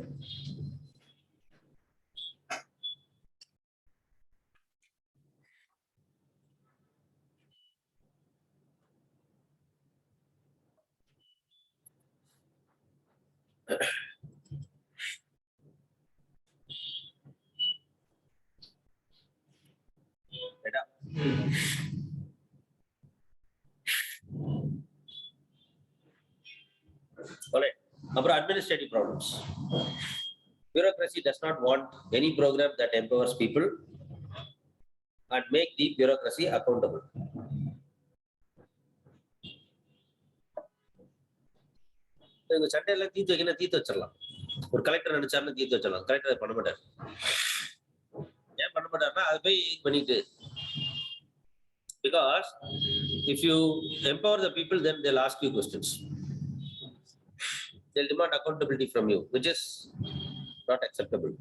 S1: Administrative problems. Bureaucracy does not want any program that empowers people and make the bureaucracy accountable. இந்த சண்டையெல்லாம் தீர்த்து வைக்கணும், தீர்த்து வச்சிடலாம். ஒரு collector நினைச்சாருன்னு தீர்த்து வச்சிடலாம். Collector பண்ண மாட்டார். ஏன் பண்ண மாட்டாருன்னா அது போய் பண்ணிட்டு, because if you empower the people, then they'll ask you questions. They'll demand accountability from you, which is not acceptable.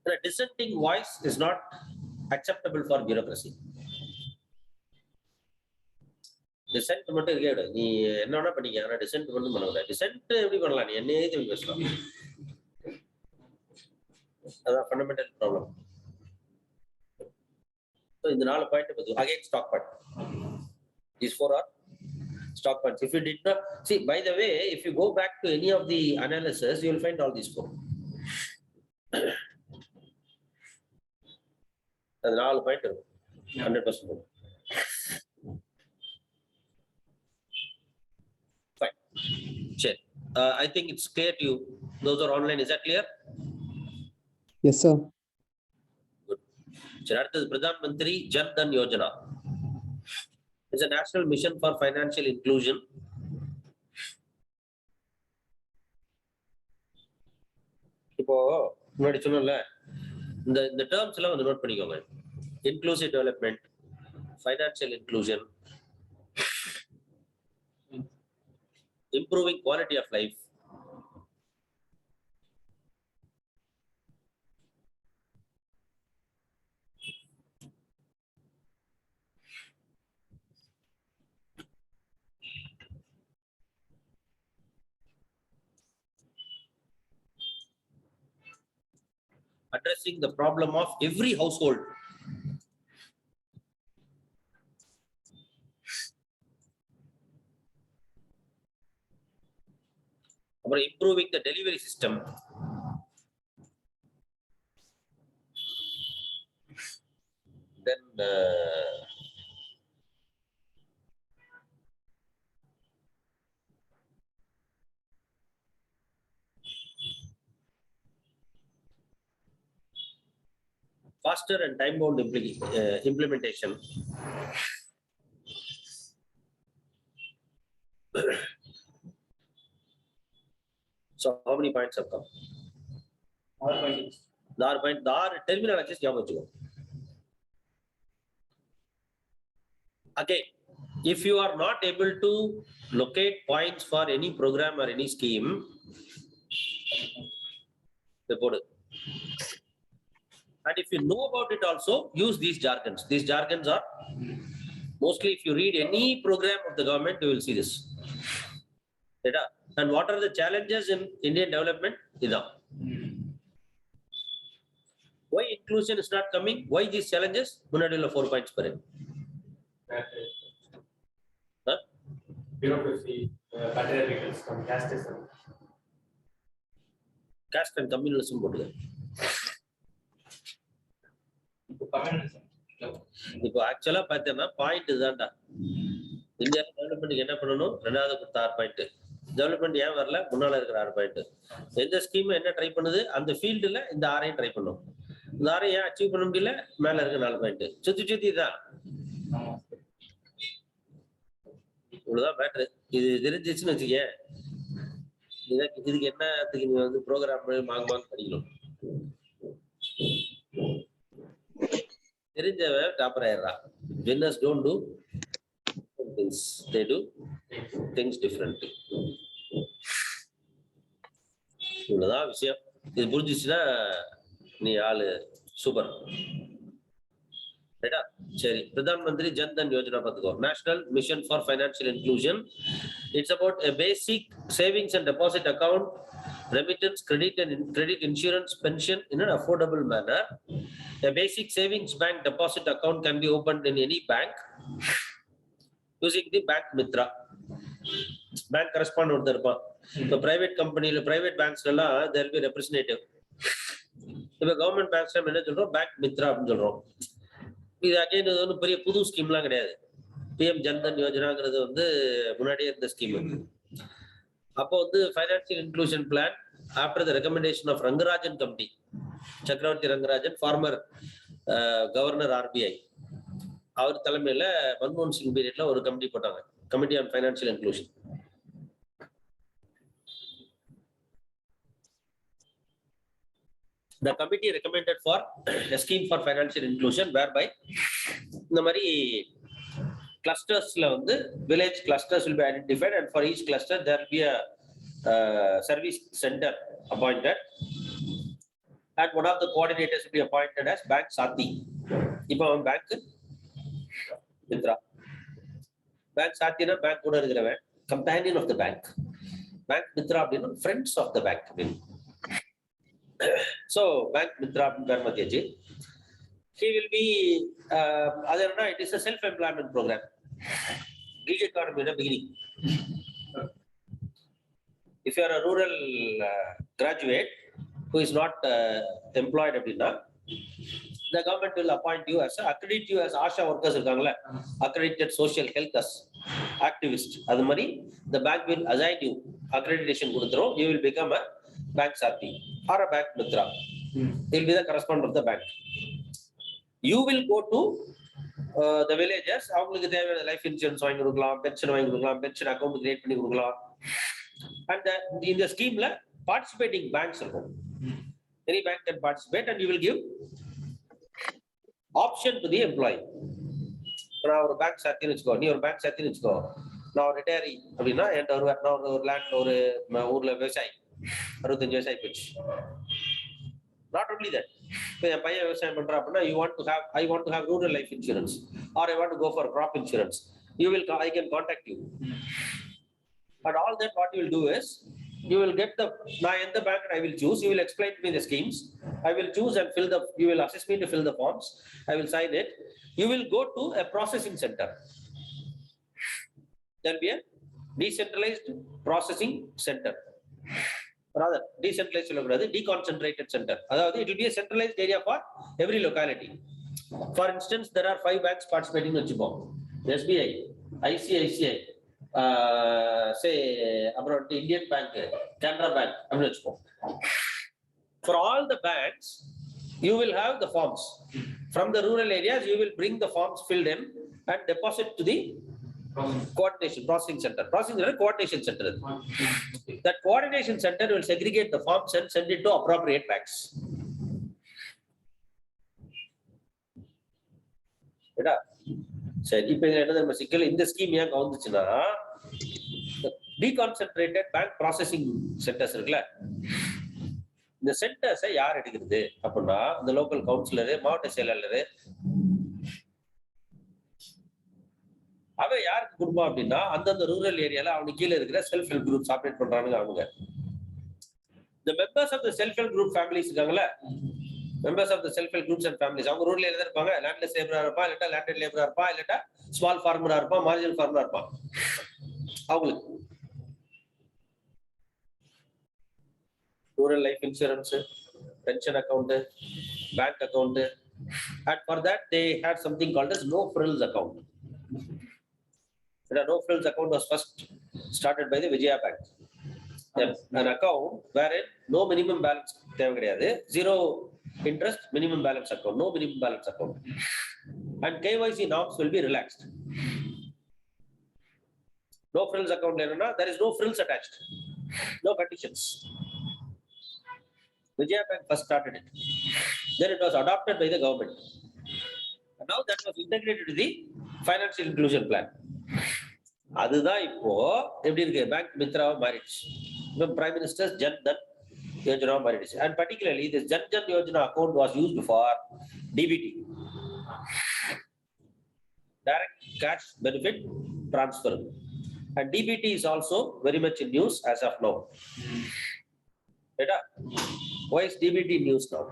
S1: The dissenting voice is not acceptable for bureaucracy. Dissent மட்டும் இருக்கே, நீ என்ன வேணா பண்ணிக்க, ஆனா dissent மட்டும் பண்ணக்கூடாது. Dissent எப்படி பண்ணலாம், நீ என்ன ஏத்தி பேசலாம். அதான் ஃபண்டமெண்டல் ப்ராப்ளம். இந்த 4 பாயிண்ட் பத்தி again stock point. These 4 are stock points. If you did not see, by the way, if you go back to any of the analysis, you will find all these 4. அது 4 point இருக்கும் 100%. Fine. Sure. I think it's clear to you. Those are online. Is that clear?
S3: Yes, sir.
S1: Good. Sure. Pradhan Mantri Jan Dhan Yojana. It's a national mission for financial inclusion. இப்போ முன்னாடி சொன்னல இந்த terms எல்லாம் வந்து note பண்ணிக்கோங்க. Inclusive development, financial inclusion, improving quality of life, addressing the problem of every household. Or improving the delivery system. Then faster and time-bound implementation. So how many points have come?
S2: 6 points.
S1: 6 points. 6 terminologies ஞாபகம் வச்சுக்கோ. Again, if you are not able to locate points for any program or any scheme, report it. And if you know about it also, use these jargons. These jargons are mostly, if you read any program of the government, you will see this. And what are the challenges in Indian development? Why inclusion is not coming? Why these challenges? 4 points per year.
S4: Bureaucracy, patriarchal system, casteism.
S1: Caste and communalism. இப்போ ஆக்சுவலா பார்த்தேன்னா point இதுதான்டா. India டெவலப்மெண்ட்டுக்கு என்ன பண்ணணும்? ரெண்டாவது கொடுத்த 6 point. Development ஏன் வரல? முன்னால இருக்கிற 6 பாயிண்ட். எந்த ஸ்கீம் என்ன ட்ரை பண்ணுது? அந்த ஃபீல்டுல இந்த 6ஐயும் ட்ரை பண்ணும். இந்த 6ஐயும் ஏன் அச்சீவ் பண்ண முடியல? மேல இருக்க 4 பாயிண்ட். சுத்தி தான். இவ்வளவுதான் மேட்ரு. இது தெரிஞ்சிச்சுன்னு வச்சுக்க, இதுக்கு என்னத்துக்கு நீ வந்து ப்ரோக்ராம் மாங்க படிக்கணும். தெரிஞ்சவ டாப்பர் ஆயிடுறா. Winners don't do things, they do things differently. இவ்வளவுதான் விஷயம். இது புரிஞ்சிச்சுன்னா நீ ஆளு சூப்பர். ரைட்டா? சரி, பிரதான் மந்திரி ஜன் தன் யோஜனா பார்த்துக்கோ. National mission for financial inclusion. It's about a basic savings and deposit account, remittance, credit insurance, pension in an affordable manner. A basic savings bank deposit account can be opened in any bank using the bank mitra. Bank correspondent இருப்பான். இப்போ private கம்பெனில private பேங்க்ஸ்ல எல்லாம் there will be representative. இப்போ government பேங்க்ஸ்ல என்ன சொல்றோம்? Bank Mitra அப்படின்னு சொல்றோம். இது அகைன் இது ஒன்றும் பெரிய புது ஸ்கீம்லாம் கிடையாது. பிஎம் ஜன்தன் யோஜனாங்கிறது வந்து முன்னாடியே இருந்த ஸ்கீம். அப்போ வந்து financial inclusion plan after the recommendation of Rangarajan committee, Chakravarthy Rangarajan, former governor RBI, அவர் தலைமையில மன்மோகன் சிங் பீரியட்ல ஒரு கமிட்டி போட்டாங்க, committee on financial inclusion. The committee recommended for a scheme for financial inclusion whereby இந்த மாதிரி clustersல வந்து village clusters will be identified and for each cluster there will be a service center appointed and one of the coordinators will be appointed as bank sati. இப்போ bank mitra, bank sati na bank கூட இருக்கிறவன், companion of the bank. Bank mitra அப்படின்னா friends of the bank. So bank mitra Dharmatyaji, he will be other than it is a self-employment program, gig economy in the beginning. If you are a rural graduate who is not employed abdina, the government will appoint you as accredit you as ASHA workers irukangala, accredited social health activist. Adu mari the bank will assign you accreditation kudutrom, you will become a bank sati or a bank mitra. He will be the correspondent of the bank. You will go to the villages, avங்களுக்கு தேவையான life insurance வாங்கி கொடுக்கலாம், pension வாங்கி கொடுக்கலாம், pension account create பண்ணி கொடுக்கலாம். And இந்த ஸ்கீம்ல participating banks இருக்கும். Any bank can participate and you will give option to the employee. நான் ஒரு பேங்க் சாத்தின்னு வச்சுக்கோ, நீ ஒரு பேங்க் சாத்தின்னு வச்சுக்கோ, நான் ஒரு ரிட்டையரி அப்படின்னா என்கிட்ட ஒரு லேண்ட், ஒரு ஊர்ல விவசாயி 65 விவசாயி போச்சு. Not only that, இப்போ என் பையன் விவசாயம் பண்றான் அப்படின்னா I want to have rural life insurance or I want to go for crop insurance. I can contact you. But all that what you will do is you will get நான் எந்த bank I will choose. You will explain to me the schemes. I will choose and you will assist me to fill the forms. I will sign it. You will go to a processing center. There will be a decentralized processing center. Rather, decentralized deconcentrated center. It will be a centralized area for every locality. For instance, there are 5 banks participating in SBI, ICICI, say about the Indian Bank, Canara Bank. For all the banks, you will have the forms. From the rural areas, you will bring the forms, fill them, and deposit to the processing center. Coordination center. That coordination center will segregate the forms and send it to appropriate banks. சரி, இப்போ என்ன நம்ம சிக்கல், இந்த scheme ஏன் வந்துச்சுன்னா deconcentrated bank processing centers இருக்குல்ல, இந்த சென்டர்ஸை யார் எடுக்கிறது அப்படின்னா இந்த லோக்கல் கவுன்சிலரு, மாவட்ட செயலாளரு, அவன் யாருக்கு கொடுப்பா அப்படின்னா அந்தந்த ரூரல் ஏரியால அவனுக்கு கீழே இருக்கிற செல்ஃப் ஹெல்ப் குரூப்ஸ் ஆப்ரேட் பண்றானுங்க அவங்க. இந்த members of the self help group families இருக்காங்கல்ல, members of the self help groups and families, அவங்க ரூரல் ஏரியா தான் இருப்பாங்க. லேண்ட்லெஸ் லேபரா இருப்பான், இல்லாட்டா லேண்டட் லேபரா இருப்பான், இல்லாட்டா ஸ்மால் ஃபார்மரா இருப்பான், மார்ஜினல் ஃபார்மரா இருப்பான். அவங்களுக்கு rural life insurance, pension account, bank account, and for that they had something called as no frills account. The no frills account was first started by the Vijaya Bank. An account wherein no minimum balance, zero interest, minimum balance account, no minimum balance account. And KYC norms will be relaxed. No frills account, there is no frills attached, no conditions. Vijaya Bank first started it. Then it was adopted by the government. And now that was integrated to the financial inclusion plan. அதுதான் இப்போ எப்படி இருக்கு bank மித்ராவா மாறிடுச்சு. இப்போ prime ministers Jan தன் யோஜனா மாறிடுச்சு. And particularly this Jan Dhan Yojana account was used for DBT, direct cash benefit transfer. And DBT is also very much in news as of now. Right? Why is DBT in news now?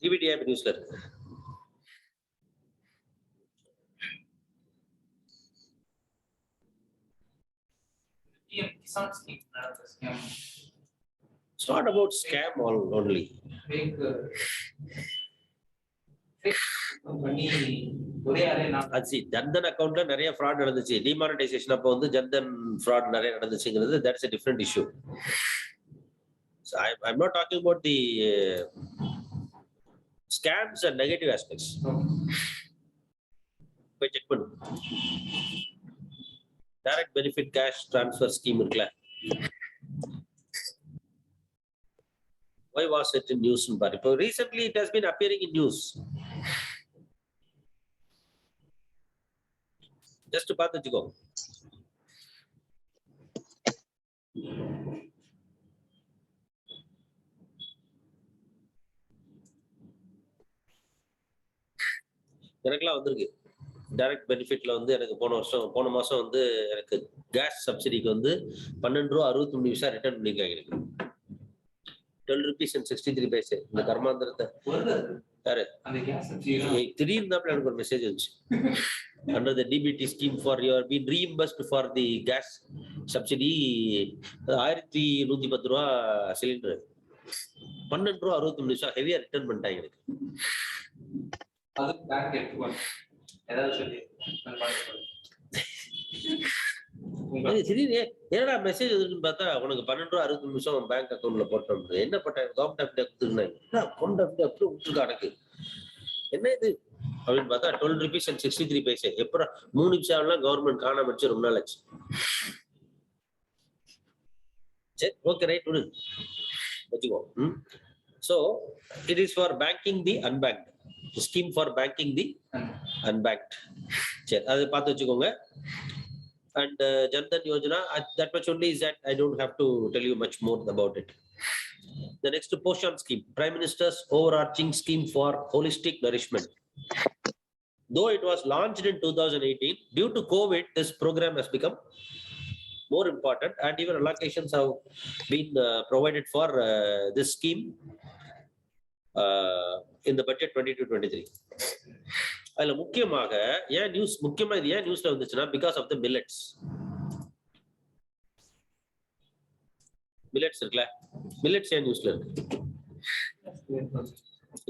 S1: DBT app newsல இருக்கு. It's not about scam only. See, Jan Dhan account நிறைய fraud நடந்துச்சு. Demonetization அப்போ வந்து Jan Dhan fraud நிறைய நடந்துச்சுங்கிறது, that's a different issue. So I'm not talking about the scams and negative aspects. போய் check பண்ணு. Direct benefit cash transfer scheme இருக்குல்ல. Why was it in news? Recently it has been appearing in news. Just to பார்த்து வச்சுக்கோ. எனக்குலாம் வந்திருக்கு. Direct பெனிஃபிட்ல வந்து எனக்கு போன மாசம் வந்து எனக்கு கேஸ் சப்சிடிக்கு வந்து 12 ரூபா 63 பைசா ரிட்டர்ன் பண்ணிருக்காங்க. எனக்கு 12 rupees and 63 paise. இந்த கர்மாந்திரத்தை யாரு திடீர்னு எனக்கு ஒரு மெசேஜ் வந்துச்சு. Under the DBT scheme for you are being reimbursed for the gas subsidy 1110 ரூபா சிலிண்டர் 12 ரூபா 63 பைசா ஹெவியா ரிட்டர்ன் பண்ணிட்டாங்க எனக்கு. என்னடா மெசேஜ் வந்துன்னு பார்த்தா உனக்கு 12 ரூபா 63 நிமிஷம் பேங்க் அக்கௌண்ட்ல போட்டோம். என்ன போட்டாங்க? கவர்மெண்ட் ஆஃப் இந்தியா கொடுத்துருந்தாங்க. கணக்கு என்ன இது அப்படின்னு பார்த்தா 12 rupees and 63 paise. எப்பறம் 3 நிமிஷம் கவர்மெண்ட் காணாம வச்சு ரொம்ப நாள் ஆச்சு. சரி, ஓகே, ரைட், விடு வச்சுக்கோ. So it is for banking the unbanked. Scheme for banking the unbanked. சரி, அது பார்த்து வச்சுக்கோங்க. And Jan Dhan Yojana, that much only is that I don't have to tell you much more about it. The next Poshan scheme, Prime Minister's overarching scheme for holistic nourishment. Though it was launched in 2018, due to COVID, this program has become more important, and even allocations have been provided for this scheme in the budget 22-23. அதுல முக்கியமாக ஏன் நியூஸ்ல வந்துச்சுன்னா because of the millets இருக்குல்ல. Millets ஏன் நியூஸ்ல இருக்கு?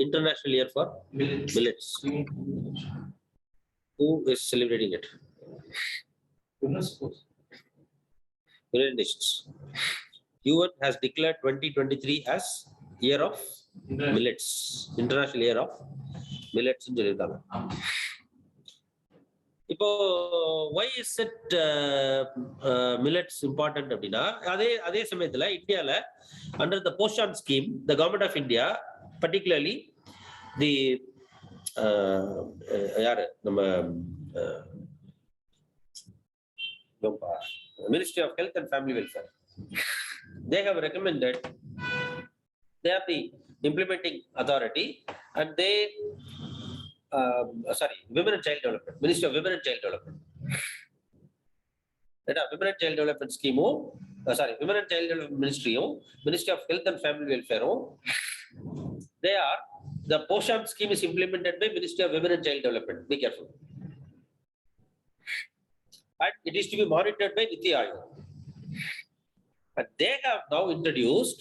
S1: International year for millets. Who is celebrating it? United Nations. UN has declared 2023 as year of millets, international year of millets ன்னு சொல்லியிருக்காங்க. இப்போ why is it millets important அப்படின்னா, அதே சமயத்துல இந்தியால under the Poshan scheme, the government of India, particularly the யாரு நம்ம Ministry of Health and Family Welfare, they have recommended, they are the implementing authority, and they Women and Child Development, Ministry of Women and Child Development. Women and Child Development scheme, Women and Child Development Ministry, Ministry of Health and Family Welfare, they are, the Poshan scheme is implemented by Ministry of Women and Child Development. Be careful. And it is to be monitored by Niti Aayog. And they have now introduced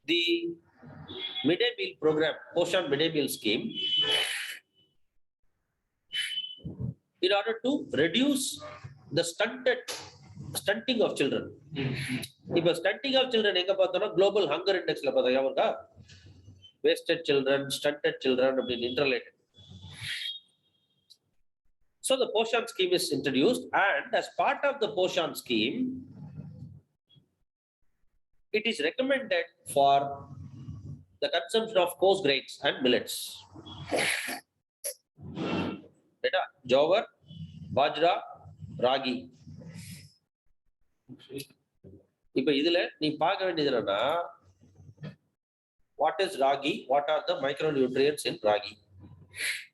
S1: the midday meal program, Poshan midday meal scheme, in order to reduce the stunting of children. If stunting of children, global hunger index, wasted children, stunted children, interrelated. So the Poshan scheme is introduced, and as part of the Poshan scheme, it is recommended for the consumption of coarse grains and millets. Jowar, bajra, ragi. இப்போ இதுல நீ பார்க்க வேண்டியது என்னன்னா, what is ragi? What are the micronutrients in ragi?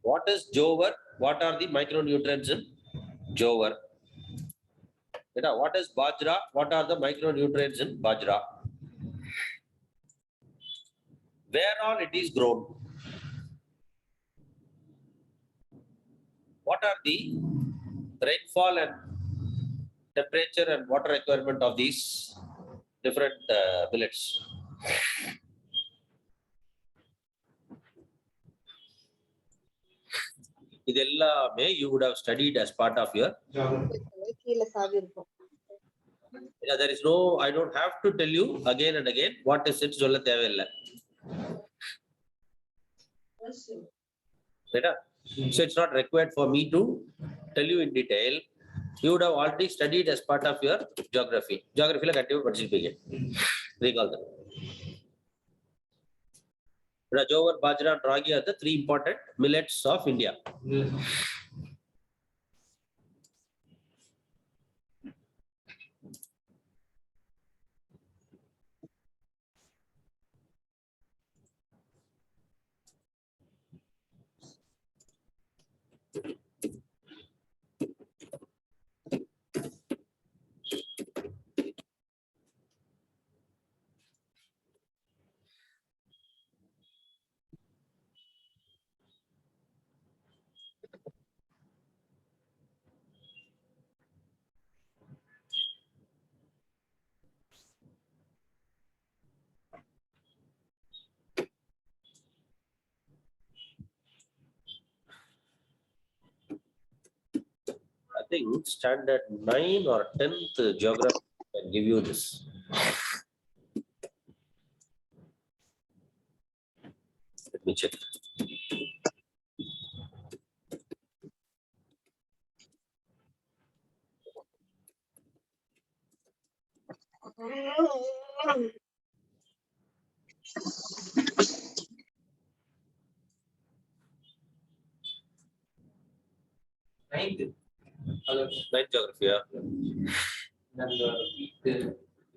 S1: What is jowar? What are the micronutrients in jowar? What is bajra? What are the micronutrients in bajra? Where all it is grown? What are the rainfall and temperature and water requirement of these different millets? இதெல்லாமே you would have studied as part of your there is no, I don't have to tell you again and again what is it சொல்ல தேவையில்லை. So it's not required for me to tell you in detail. You would have already studied as part of your geography. Geography la continue படிச்சிருப்பீங்க. Recall them. Jowar, bajra and ragi are the three important millets of India. I think standard 9 or 10th geography can give you this. Let me check. Ninth geography, yeah.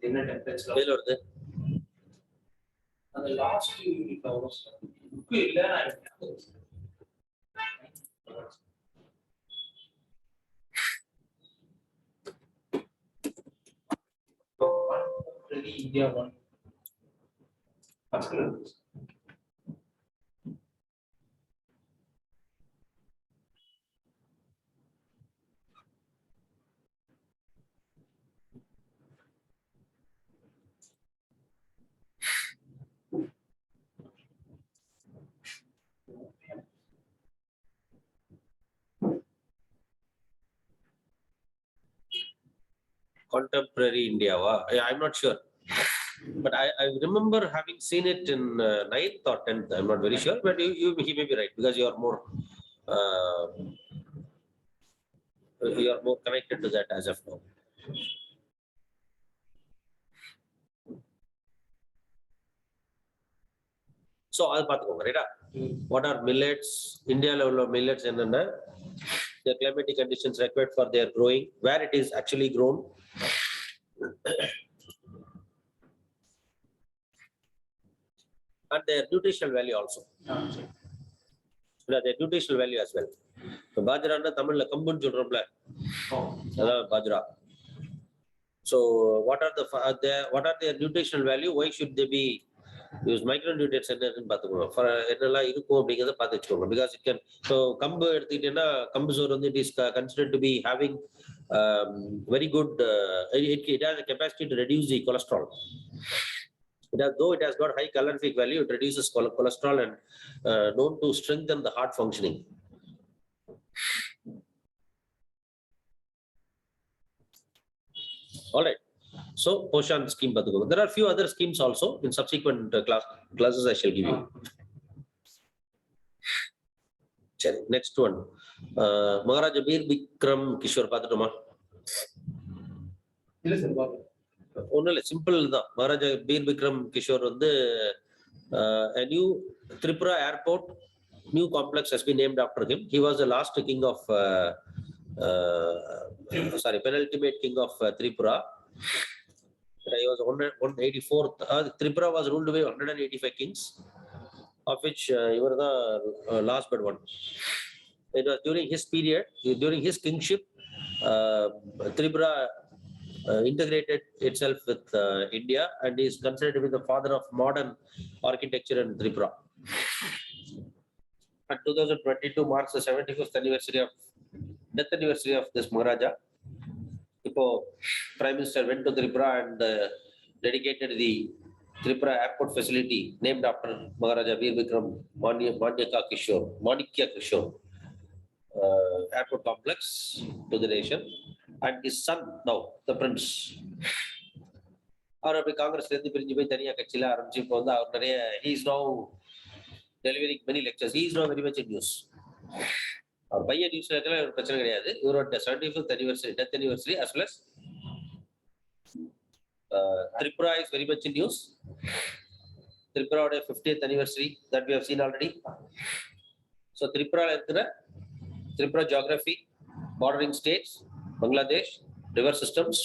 S2: dinner temperature.
S1: Mail வருது.
S2: அந்த last unit அவ்வளோ book இல்ல India 1
S1: Contemporary India, I'm not sure, but I remember having seen it in 9th or 10th. I'm not very sure, but he may be right because you are more connected to that as of now. So I'll பார்த்துக்கோங்க ரைட்டா. What are millets? India level of millets என்னன்னா, the climatic conditions required for their growing, where it is actually grown, and their nutritional value also. Their nutritional value as well. So bajra na Tamil la kambun சொல்றோம்ல, அதான் bajra. So what are their nutritional value? Why should they be use micronutrients என்னன்னு பாத்துக்கணும். For என்னெல்லாம் இருக்கும் அப்படிங்கறத பார்த்து வச்சுக்கோங்க. Because it can, so கம்பு எடுத்துக்கிட்டீங்கன்னா கம்பு சோறு வந்து it is considered to be having very good. It has a capacity to reduce the cholesterol. Though it has got high calorific value, it reduces cholesterol and known to strengthen the heart functioning. All right. So Poshan scheme. There are few other schemes also in subsequent classes I shall give you. Next one. Maharaja Bir Bikram Kishore Pathutuma. Only simple. Maharaja Bir Bikram Kishore on the a new Tripura airport, new complex has been named after him. He was the last king of penultimate king of Tripura. He was 184th. Tripura was ruled by 185 kings, of which you were the last but one. It was during his period, during his kingship, Tripura integrated itself with India and is considered to be the father of modern architecture in Tripura. And 2022 marks the 75th anniversary of death anniversary of this Maharaja. Prime Minister went to Tripura and dedicated the Tripura airport facility named after Maharaja Bir Bikram Manikya Kishore airport complex to the nation, and his son now the prince. Congress he is now delivering many lectures. He is now very much in news. Our பையன் நியூஸ்ல இருக்கலாம் ஒரு பிரச்சனை கிடையாது. இவரோட 75th anniversary death anniversary as well as Tripura is very much in news. Tripura 50th anniversary that we have seen already. So Tripura இருக்கிற Tripura geography, bordering states, Bangladesh, river systems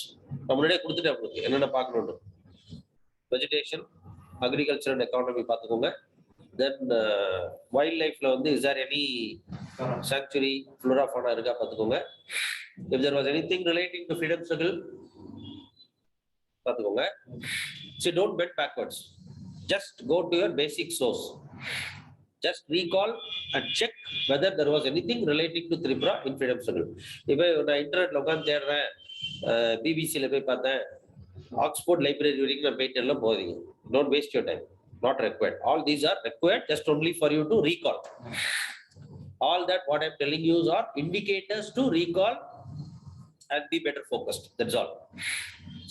S1: நம்மளே கொடுத்துட்டேன் உங்களுக்கு என்னென்ன பார்க்கணும். Vegetation, agriculture and economy பார்த்துக்கோங்க. Then wildlife la is there any sanctuary, flora fauna irukka paathukonga. If there was anything relating to freedom struggle paathukonga. So don't bend backwards, just go to your basic source, just recall and check whether there was anything relating to Tripura in freedom struggle. If I internet la ukan thedren BBC la poi paathen Oxford library varaikku na paint ella podinga. Don't waste your time. Not required. All these are required just only for you to recall. All that what I'm telling you are indicators to recall and be better focused. That's all.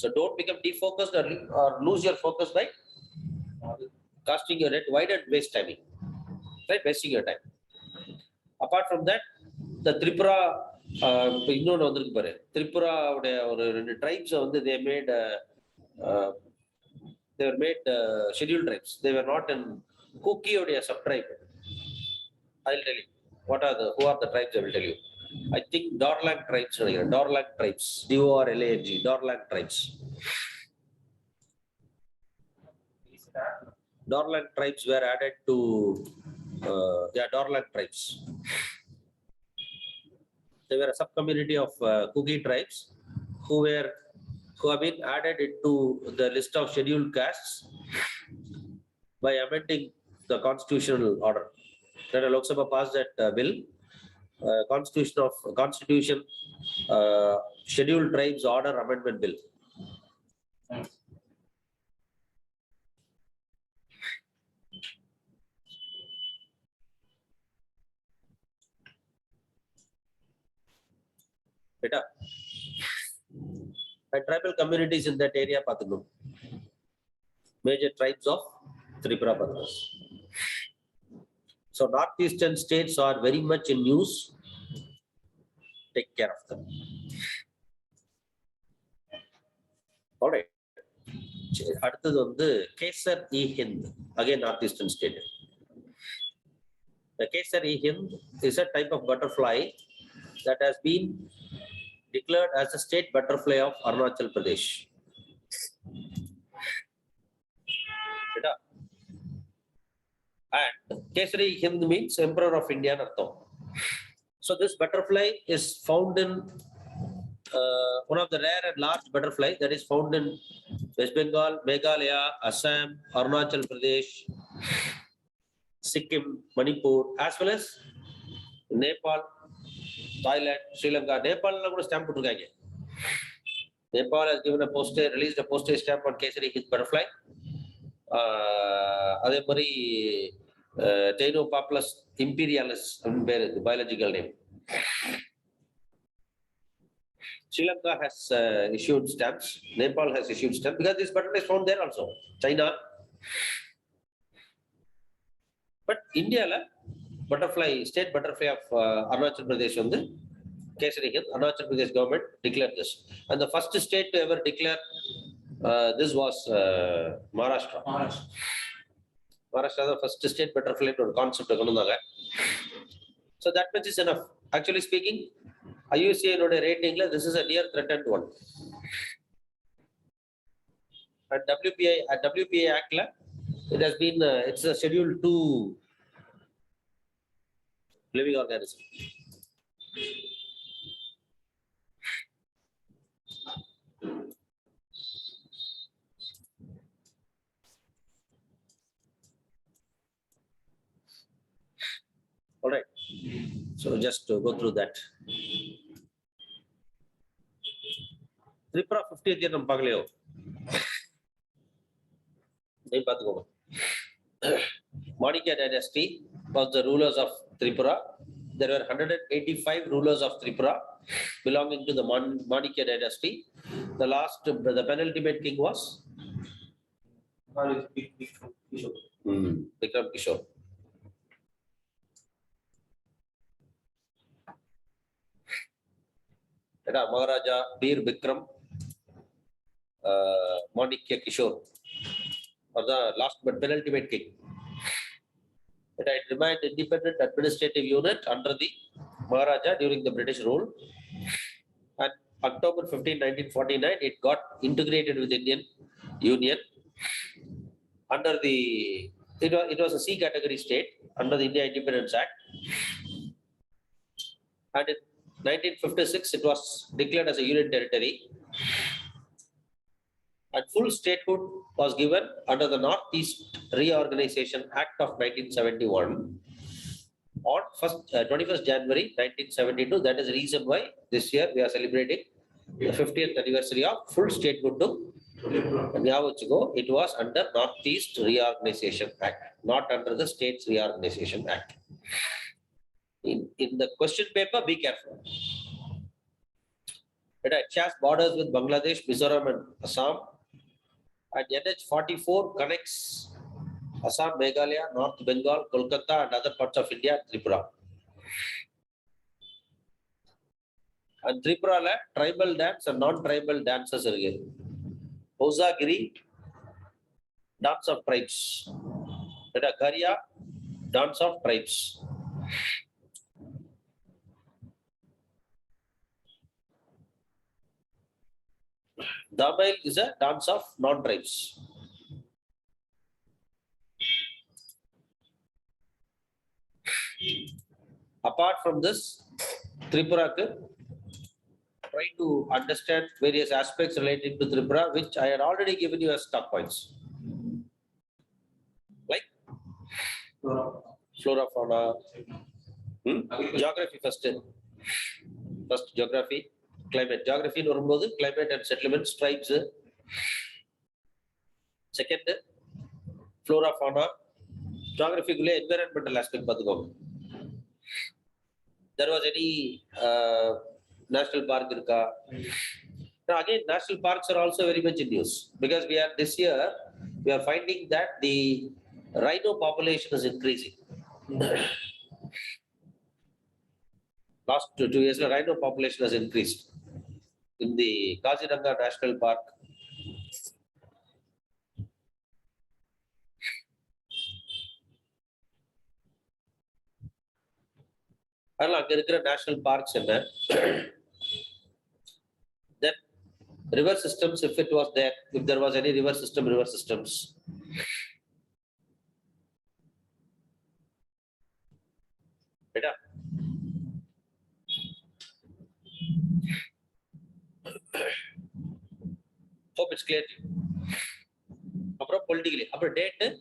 S1: So don't become defocused or lose your focus by casting your net wide and waste timing. Right? Wasting your time. Apart from that, the Tripura இன்னொன்று வந்திருக்கு பாரு, திரிபுராவுடைய ஒரு 2 tribes வந்து they were made scheduled tribes. They were not in Kuki or a sub-tribe. I'll tell you who are the tribes. I will tell you. I think Dorlang tribes. Dorlang tribes. DORLANG. Dorlang tribes. Dorlang tribes were added to Dorlang tribes. They were a sub-community of Kuki tribes who have been added into the list of scheduled castes by amending the constitutional order. That Lok Sabha passed that bill, Constitution Scheduled Tribes Order Amendment Bill. Beta. Tribal communities in that area, major tribes of Tripura. So northeastern states are very much in news. Take care of them. All right. அடுத்தது வந்து Kesar-e-Hind, again northeastern state. The Kesar-e-Hind is a type of butterfly that has been declared as a state butterfly of Arunachal Pradesh. And Kesari-Hind means Emperor of India. So this butterfly is found in one of the rare and large butterfly that is found in West Bengal, Meghalaya, Assam, Arunachal Pradesh, Sikkim, Manipur, as well as Nepal, Thailand, Sri Lanka. Nepal la kuda stamp potrukanga. Nepal has given a postage, released a postage stamp on Kesari Hill butterfly. அதே மாதிரி Tainopapilus imperialis the biological name. Sri Lanka has issued stamps. Nepal has issued stamps because this butterfly is found there also. China. But India, butterfly, state butterfly of Arunachal Pradesh on the Kesari Hill, Arunachal Pradesh government declared this. And the first state to ever declare this was Maharashtra. Maharashtra, the first state butterfly concept. So that much is enough. Actually speaking, IUCN rating, this is a near threatened one. And WPA Act, it has been, it's a schedule 2 living organism. All right. So just to go through that. Tripura 50th year நம்ம பார்க்கலையோ நெய் பார்த்துக்கோங்க. Manikya dynasty was the rulers of Tripura. There were 185 rulers of Tripura belonging to the Manikya dynasty. The last, the penultimate king was Vikram Kishore. Maharaja Bir Bikram Manikya Kishore or the last but penultimate king. It remained independent administrative unit under the Maharaja during the British rule. And October 15, 1949, it got integrated with Indian Union under the, it was a C category state under the India Independence Act. And in 1956, it was declared as a union territory. And full statehood was given under the Northeast Reorganization Act of 1971 on 21st January 1972. That is the reason why this year we are celebrating the 50th anniversary of full statehood to Nyavachugo. It was under Northeast Reorganization Act, not under the States Reorganization Act. In the question paper, be careful. It shares borders with Bangladesh, Mizoram and Assam. And NH44 connects Assam, Meghalaya, North Bengal, Kolkata and other parts of India and Tripura. And Tripura, tribal dance and non-tribal dances are here. Hosagiri, dance of tribes. Karya, dance of tribes. Damail is a dance of non-tribes. Apart from this, Tripura, try to understand various aspects relating to Tripura, which I had already given you as stock points. Like flora, fauna, geography first. First geography. Climate. Geography, climate and settlements, tribes. Second, flora, fauna. Geography, environmental aspect. There was any national park. Now again, national parks are also very much in use because this year we are finding that the rhino population is increasing. Last 2 years, the rhino population has increased. In the Kaziranga National Park, national parks in there. Then river systems, if it was there, if there was any river systems. Beta. Hope it's clear to you. Politically, date,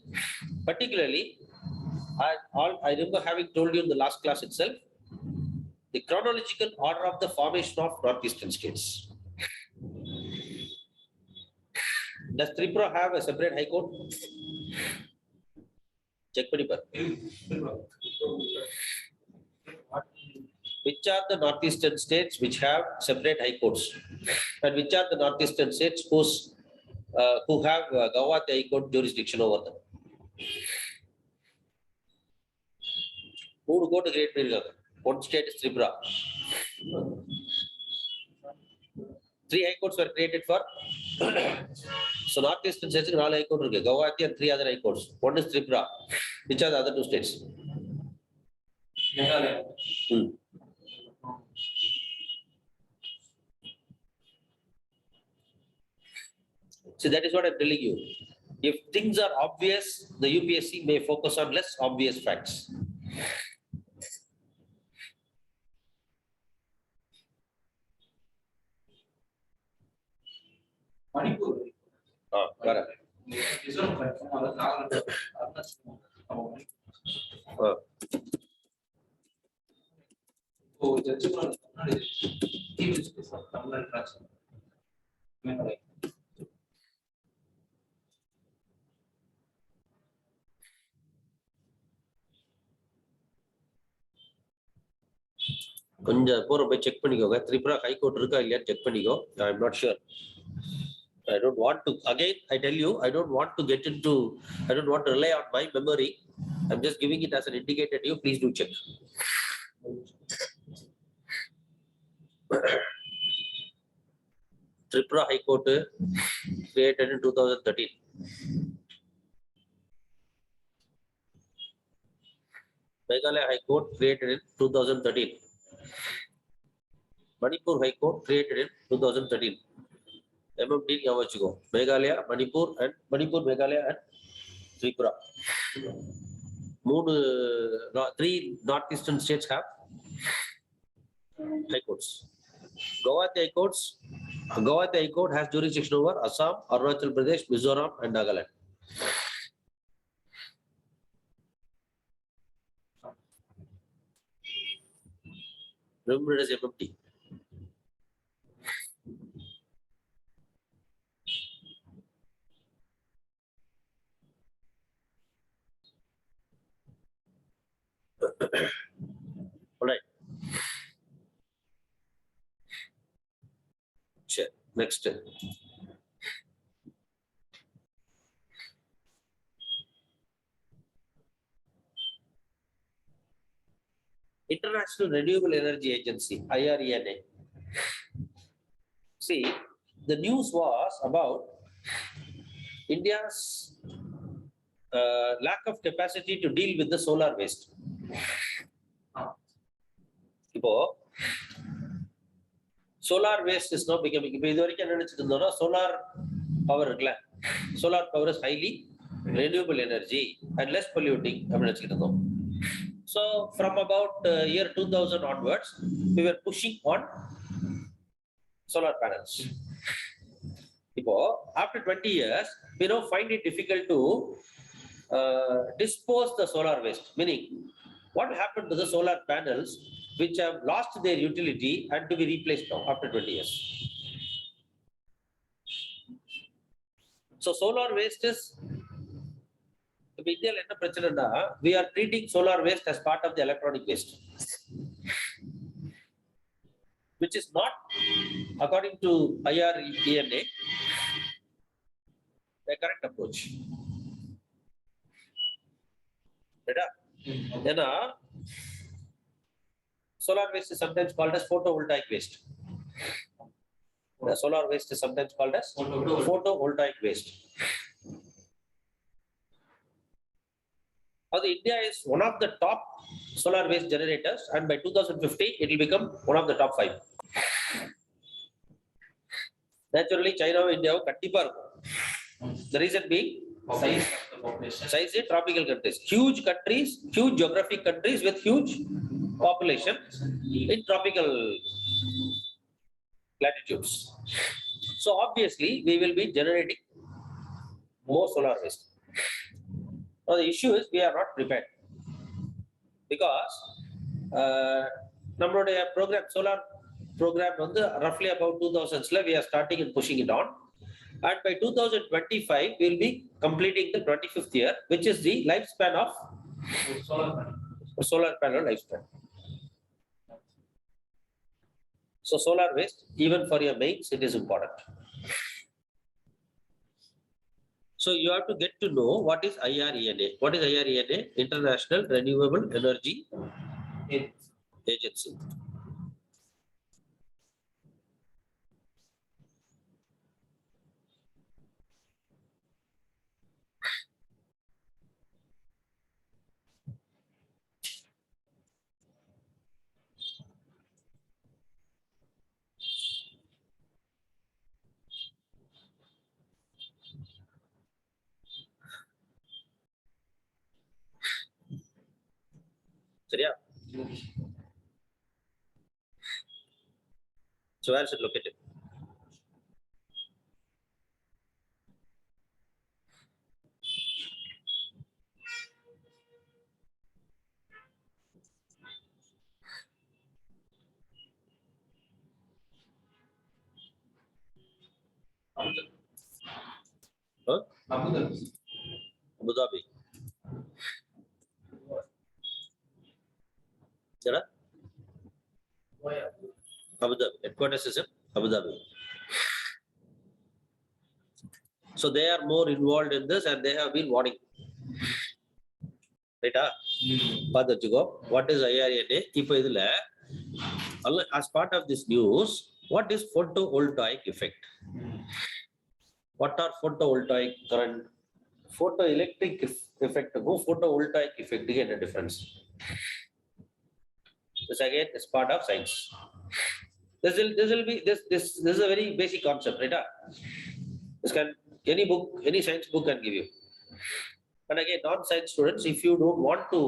S1: particularly, I remember having told you in the last class itself, the chronological order of the formation of northeastern states. Does Tripura have a separate high court? Check pani par. Which are the northeastern states which have separate high courts, and which are the northeastern states who have Guwahati High Court jurisdiction over them? Who would go to Great Britain? What state is Tripura? 3 high courts were created for. So northeastern states in all high court okay. Guwahati and 3 other high courts. What is Tripura? Which are the other 2 states? So that is what I'm telling you. If things are obvious, the UPSC may focus on less obvious facts.
S2: Manipur.
S1: Correct.
S2: Oh, judge
S1: கொஞ்சம் போற போய் check பண்ணிக்கோங்க. Tripura high court இருக்கா இல்லையா check பண்ணிக்கோ. I am not sure. I don't want to, again I tell you, I don't want to rely on my memory. I'm just giving it as an indicator to you. Please do check. Tripura High Court created in 2013. Meghalaya High Court created in 2013. Manipur High Court created in 2013. MMD Yavachigo, Meghalaya, Manipur, Meghalaya, and Tripura. 3 northeastern states have high courts. Guwahati High Court has jurisdiction over Assam, Arunachal Pradesh, Mizoram, and Nagaland. Remember it as MMT. All right. Sure. Next. International Renewable Energy Agency, IRENA. See, the news was about India's lack of capacity to deal with the solar waste. Solar waste is now becoming, solar power is highly renewable energy and less polluting. So from about year 2000 onwards, we were pushing on solar panels. After 20 years, we now find it difficult to dispose the solar waste. Meaning, what happened to the solar panels which have lost their utility and to be replaced now after 20 years? So solar waste is, we are treating solar waste as part of the electronic waste, which is not, according to IRENA, a correct approach. Solar waste is sometimes called as photovoltaic waste. The solar waste is sometimes called as photovoltaic waste. India is one of the top solar waste generators, and by 2050, it will become one of the top 5. Naturally, China and India are the reason being size in tropical countries. Huge countries, huge geographic countries with huge population in tropical latitudes. So obviously, we will be generating more solar waste. Now the issue is we are not prepared because solar program roughly about 2000s we are starting and pushing it on. And by 2025, we will be completing the 25th year, which is the lifespan of solar panel lifespan. So solar waste, even for your mains, it is important. So you have to get to know what is IRENA. What is IRENA? International Renewable Energy Agency. சரியா? So where is it located? Huh? Abu Dhabi. Yeah? Abu Dhabi. Headquarters is in Abu Dhabi. So they are more involved in this and they have been warning. Right? What is IRENA? As part of this news, what is photovoltaic effect? What are photovoltaic current? Photoelectric effect, photovoltaic effect, again a difference. This again is part of science. This is a very basic concept, right? This can any book, any science book can give you. And again, non-science students, if you don't want to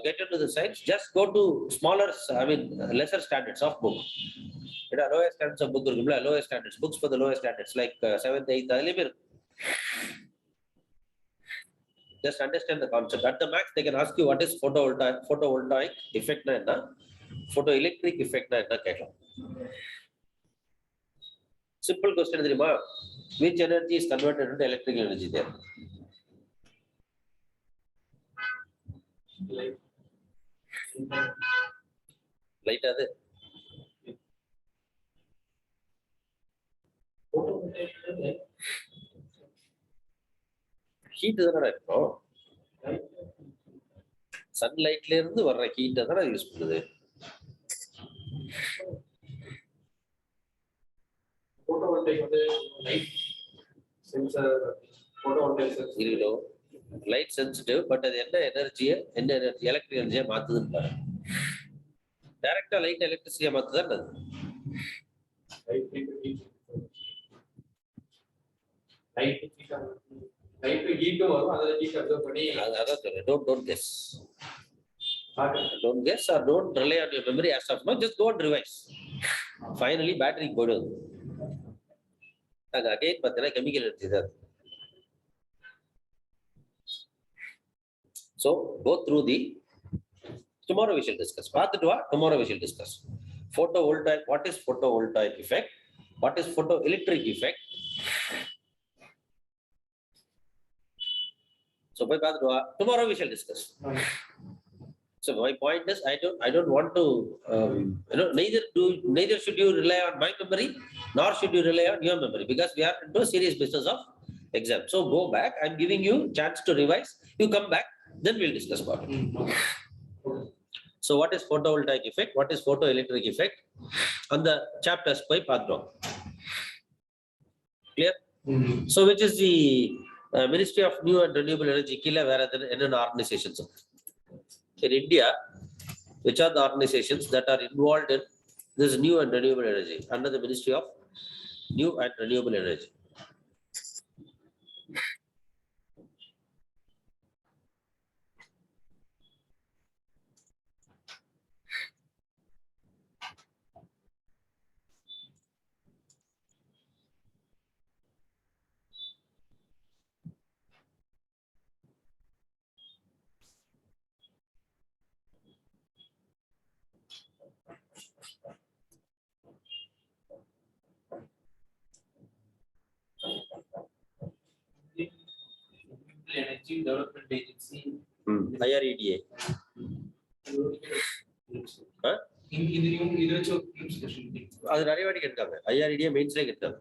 S1: get into the science, just go to smaller, lesser standards of book. Lower standards of book, lower standards, books for the lower standards, like 7th, 8th, just understand the concept. At the max, they can ask you what is photovoltaic effect, photoelectric effect. Simple question, which energy is converted into electrical energy there? Light அது heat தானடா இருக்கும். சன்லைட்ல இருந்து வர்ற ஹீட்டை தானே use பண்ணுது. இருக்கட்டும், light sensitive, but அது என்ன எனர்ஜியை எலக்ட்ரிக் எனர்ஜியா மாத்துதுன்னு பாரு. டைரக்டா லைட் எலக்ட்ரிசிட்டியா மாத்துதான் அது. Don't guess. Don't guess or don't rely on your memory as of now. Just go and revise. Finally, battery போயிடுது. Again, பார்த்தீங்கன்னா chemical energy தான். So go through the. Tomorrow we shall discuss. Tomorrow we shall discuss. Photovoltaic. What is photovoltaic effect? What is photoelectric effect? So tomorrow we shall discuss. So my point is, I don't want to, neither should you rely on my memory, nor should you rely on your memory, because we are into a serious business of exam. So go back. I'm giving you chance to revise. You come back, then we'll discuss about it. So what is photovoltaic effect? What is photoelectric effect? On the chapters by Padron. Clear? So which is the Ministry of New and Renewable Energy, where are organizations? In India, which are the organizations that are involved in this new and renewable energy under the Ministry of New and Renewable Energy?
S2: Renewable Energy Development Agency.
S1: IREDA. Huh?
S2: இது வச்சு ஒரு prelims question இருக்கு.
S1: அது நிறைய வாட்டி கேட்காங்க. IREDA மெயின்ஸ்லயே கேட்காங்க.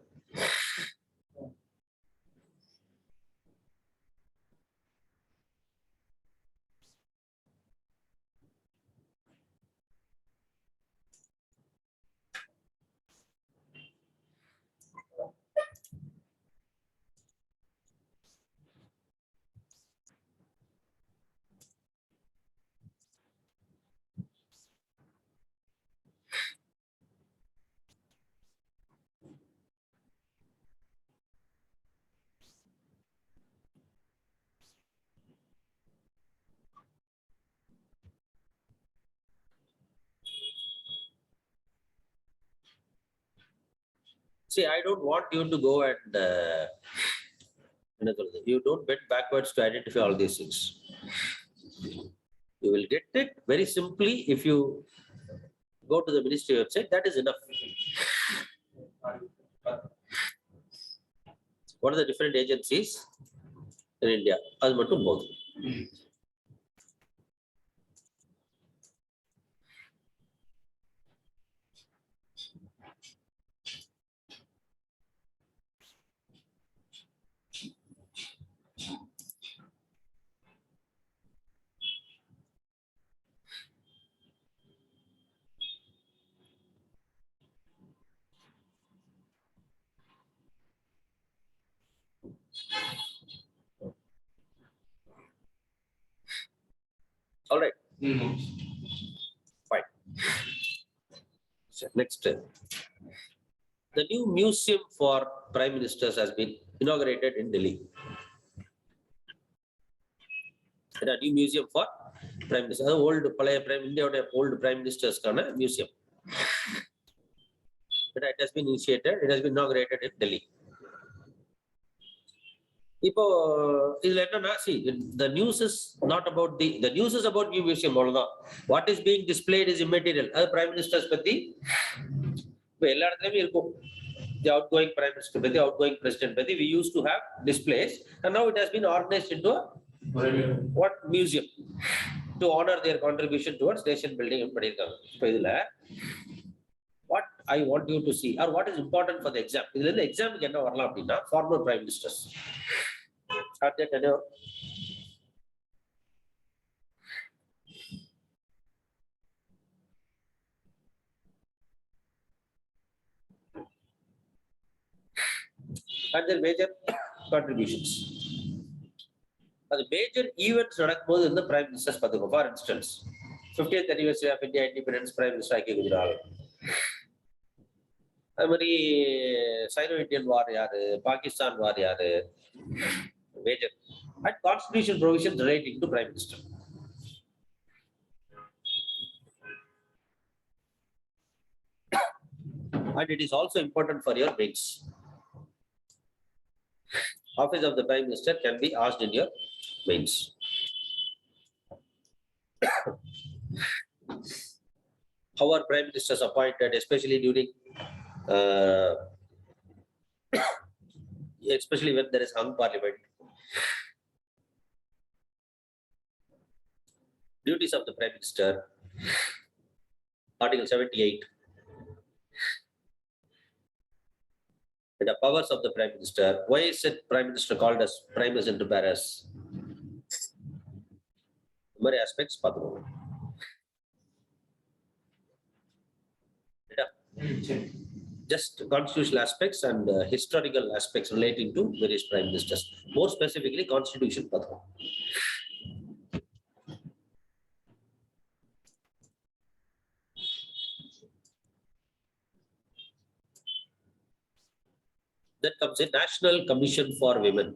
S1: See, I don't want you to go and you don't bend backwards to identify all these things. You will get it very simply if you go to the ministry website. That is enough. What are the different agencies in India? அது மட்டும் போதும். All right. Fine. So next, the new museum for prime ministers has been inaugurated in Delhi. The new museum for prime ministers, old old prime ministers kana museum. But it has been initiated. It has been inaugurated in Delhi. இப்போ இதுல என்னன்னா, see, the news is not about the news is about new museum அவ்வளவுதான். What is being displayed is immaterial. அது prime ministers பத்தி இப்போ எல்லா இடத்துலயுமே இருக்கும். The outgoing prime minister பத்தி, outgoing president பத்தி we used to have displays, and now it has been organized into a what museum to honor their contribution towards nation building பண்ணிருக்காங்க. இப்போ இதுல what I want you to see or what is important for the exam. இதுல இருந்து எக்ஸாமுக்கு என்ன வரலாம் அப்படின்னா, former prime ministers. Start that tenure. And their major contributions. The major events நடக்கும்போது இந்த prime ministers பார்த்துக்கோ. For instance, 50th anniversary of India independence, prime minister ஆக்கி குஜரால். அது மாதிரி சைனோ இந்தியன் வார் யாரு, பாகிஸ்தான் வார் யாரு, major and constitution provisions relating to prime minister. And it is also important for your mains. Office of the prime minister can be asked in your mains. How are prime ministers appointed, especially during especially when there is hung parliament? Duties of the prime minister, Article 78. The powers of the prime minister. Why is it prime minister called as primus inter pares? Many aspects பார்த்துக்கோங்க. Just constitutional aspects and historical aspects relating to various prime ministers. More specifically, constitution பார்த்துக்கோங்க. Then comes a National Commission for Women.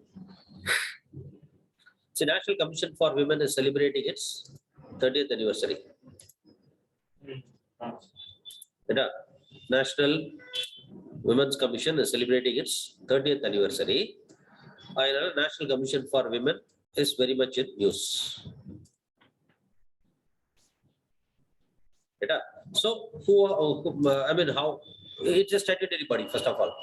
S1: The National Commission for Women is celebrating its 30th anniversary. The National Women's Commission is celebrating its 30th anniversary. Another National Commission for Women is very much in use. So, how? It's a statutory body, first of all.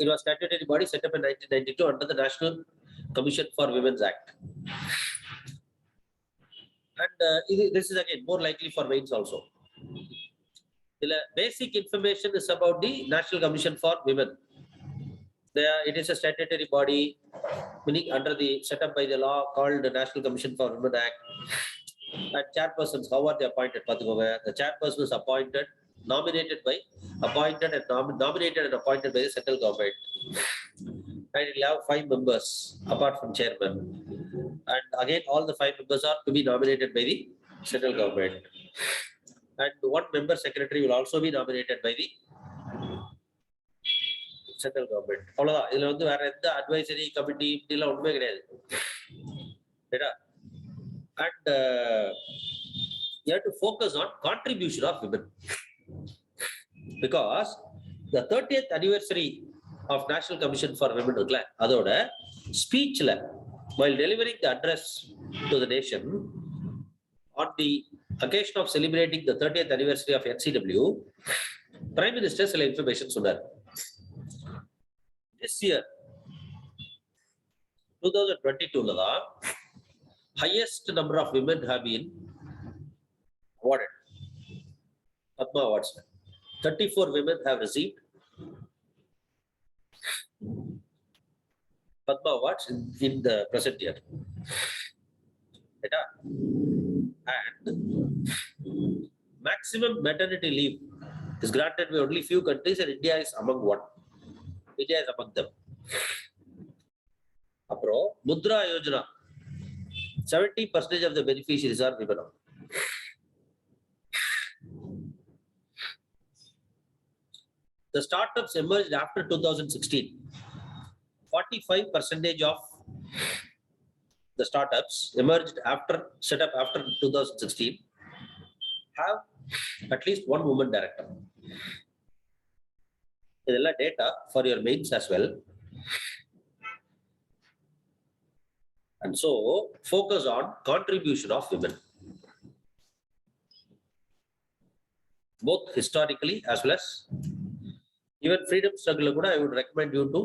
S1: It was statutory body set up in 1992 under the National Commission for Women's Act. And this is again more likely for mains also. The basic information is about the National Commission for Women. It is a statutory body, meaning under the set up by the law called the National Commission for Women Act. And chairpersons, how are they appointed? The chairperson is appointed, nominated and appointed by the central government. And it will have 5 members apart from chairman. And again, all the 5 members are to be nominated by the central government. And 1 member secretary will also be nominated by the central government. அவ்வளவுதான். இதுல வந்து வேற எந்த advisory committee எல்லாம் ஒண்ணுமே கிடையாது. And you have to focus on contribution of women, because the 30th anniversary of National Commission for Women இருக்குல, அதோட ஸ்பீச்ல while delivering the address to the nation on the occasion of celebrating the 30th anniversary of NCW, Prime Minister சில information சொன்னார். This year 2022 தான் highest number of women have been awarded Padma Awards. 34 women have received Padma Awards in the present year. And maximum maternity leave is granted by only few countries, and India is among one. India is among them. Apro Mudra Yojana, 70% of the beneficiaries are women. The startups emerged after 2016. 45% of the startups emerged set up after 2016 have at least 1 woman director. This is data for your mains as well. And so focus on contribution of women, both historically as well as even freedom struggle. I would recommend you to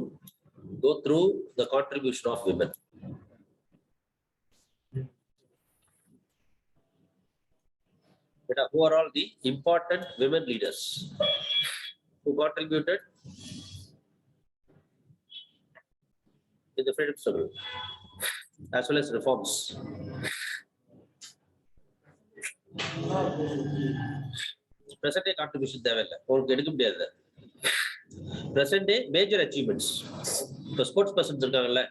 S1: go through the contribution of women. Who are all the important women leaders who contributed in the freedom struggle as well as reforms? Present day contribution தேவையில்லை. Present day major achievements. The sports persons இருக்காங்கல்ல,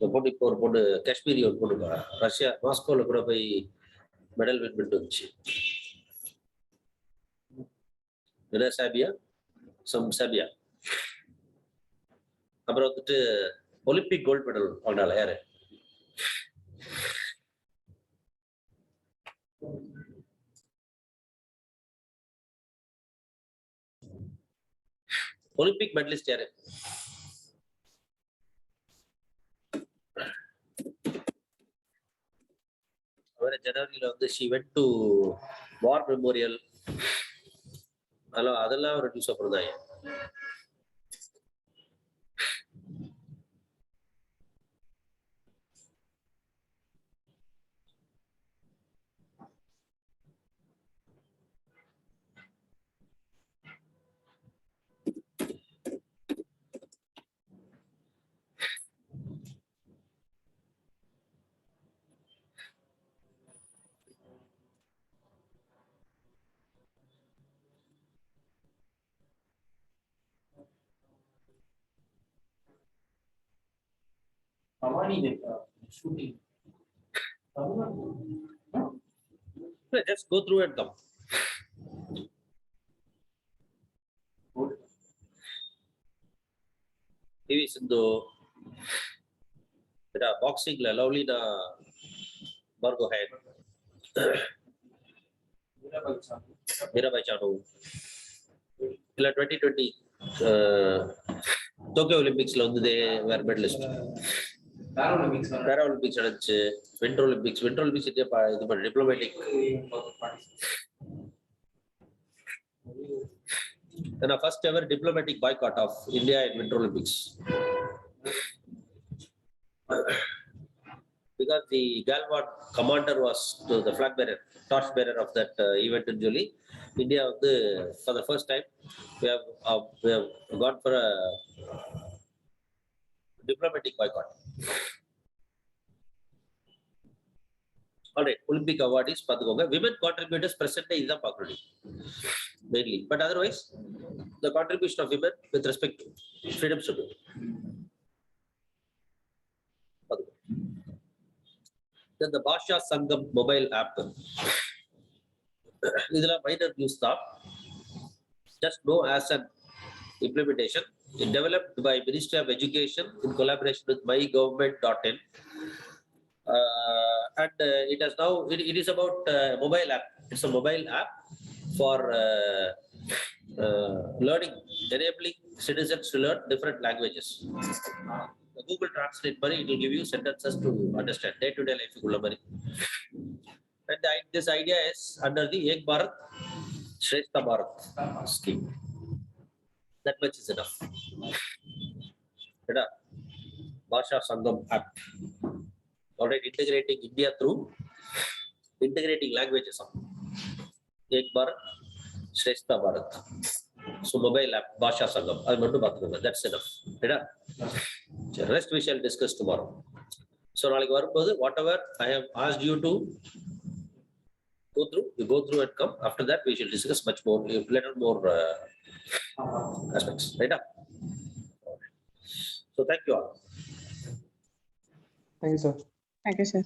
S1: ஒரு பொண்ணு காஷ்மீரி ஒரு பொண்ணு Russia மாஸ்கோல கூட போய் medal win பண்ணிட்டு வந்துச்சு. சாபியா. அப்புறம் வந்துட்டு ஒலிம்பிக் கோல்ட் மெடல் வாங்கினால யாரு? ஒலிம்பிக் மெடலிஸ்ட் யாரு? ஜனவரியில வந்து she went to war memorial. அதெல்லாம் ஒரு நியூஸ் அப்புறம் தான்.
S2: Shooting.
S1: Just go through and come. PV Sindhu, boxing la lovely na Margo Head. Mirabai Chanu. 2020 Tokyo Olympics la they were medalist. Paralympics நடந்துச்சு. Winter Olympics இது diplomatic. Then a first ever diplomatic boycott of India in Winter Olympics. Because the Galwan commander was the flag bearer, torch bearer of that event in July. India, for the first time, we have gone for a diplomatic boycott. All right, Olympic awardees, women contributors present day is mainly, but otherwise, the contribution of women with respect to freedom struggle. Then the Bhasha Sangam mobile app. This is a minor news stop. Just know as an implementation, it developed by Ministry of Education in collaboration with mygovernment.in. And it has now, it is about mobile app. It's a mobile app for learning, enabling citizens to learn different languages. The Google Translate, it will give you sentences to understand day-to-day life. And this idea is under the Ek Bharat, Shrestha Bharat scheme. That much is enough. Bhasha Sangam app. Alright, integrating India through integrating languages. Ek Bharat, Shrestha Bharat. So mobile app, Bhasha Sangam. That's enough. The rest we shall discuss tomorrow. So whatever I have asked you to go through, you go through and come. After that, we shall discuss much more, little more aspects. Right? So thank you all.
S3: Thank you, sir.
S5: Thank you, sir.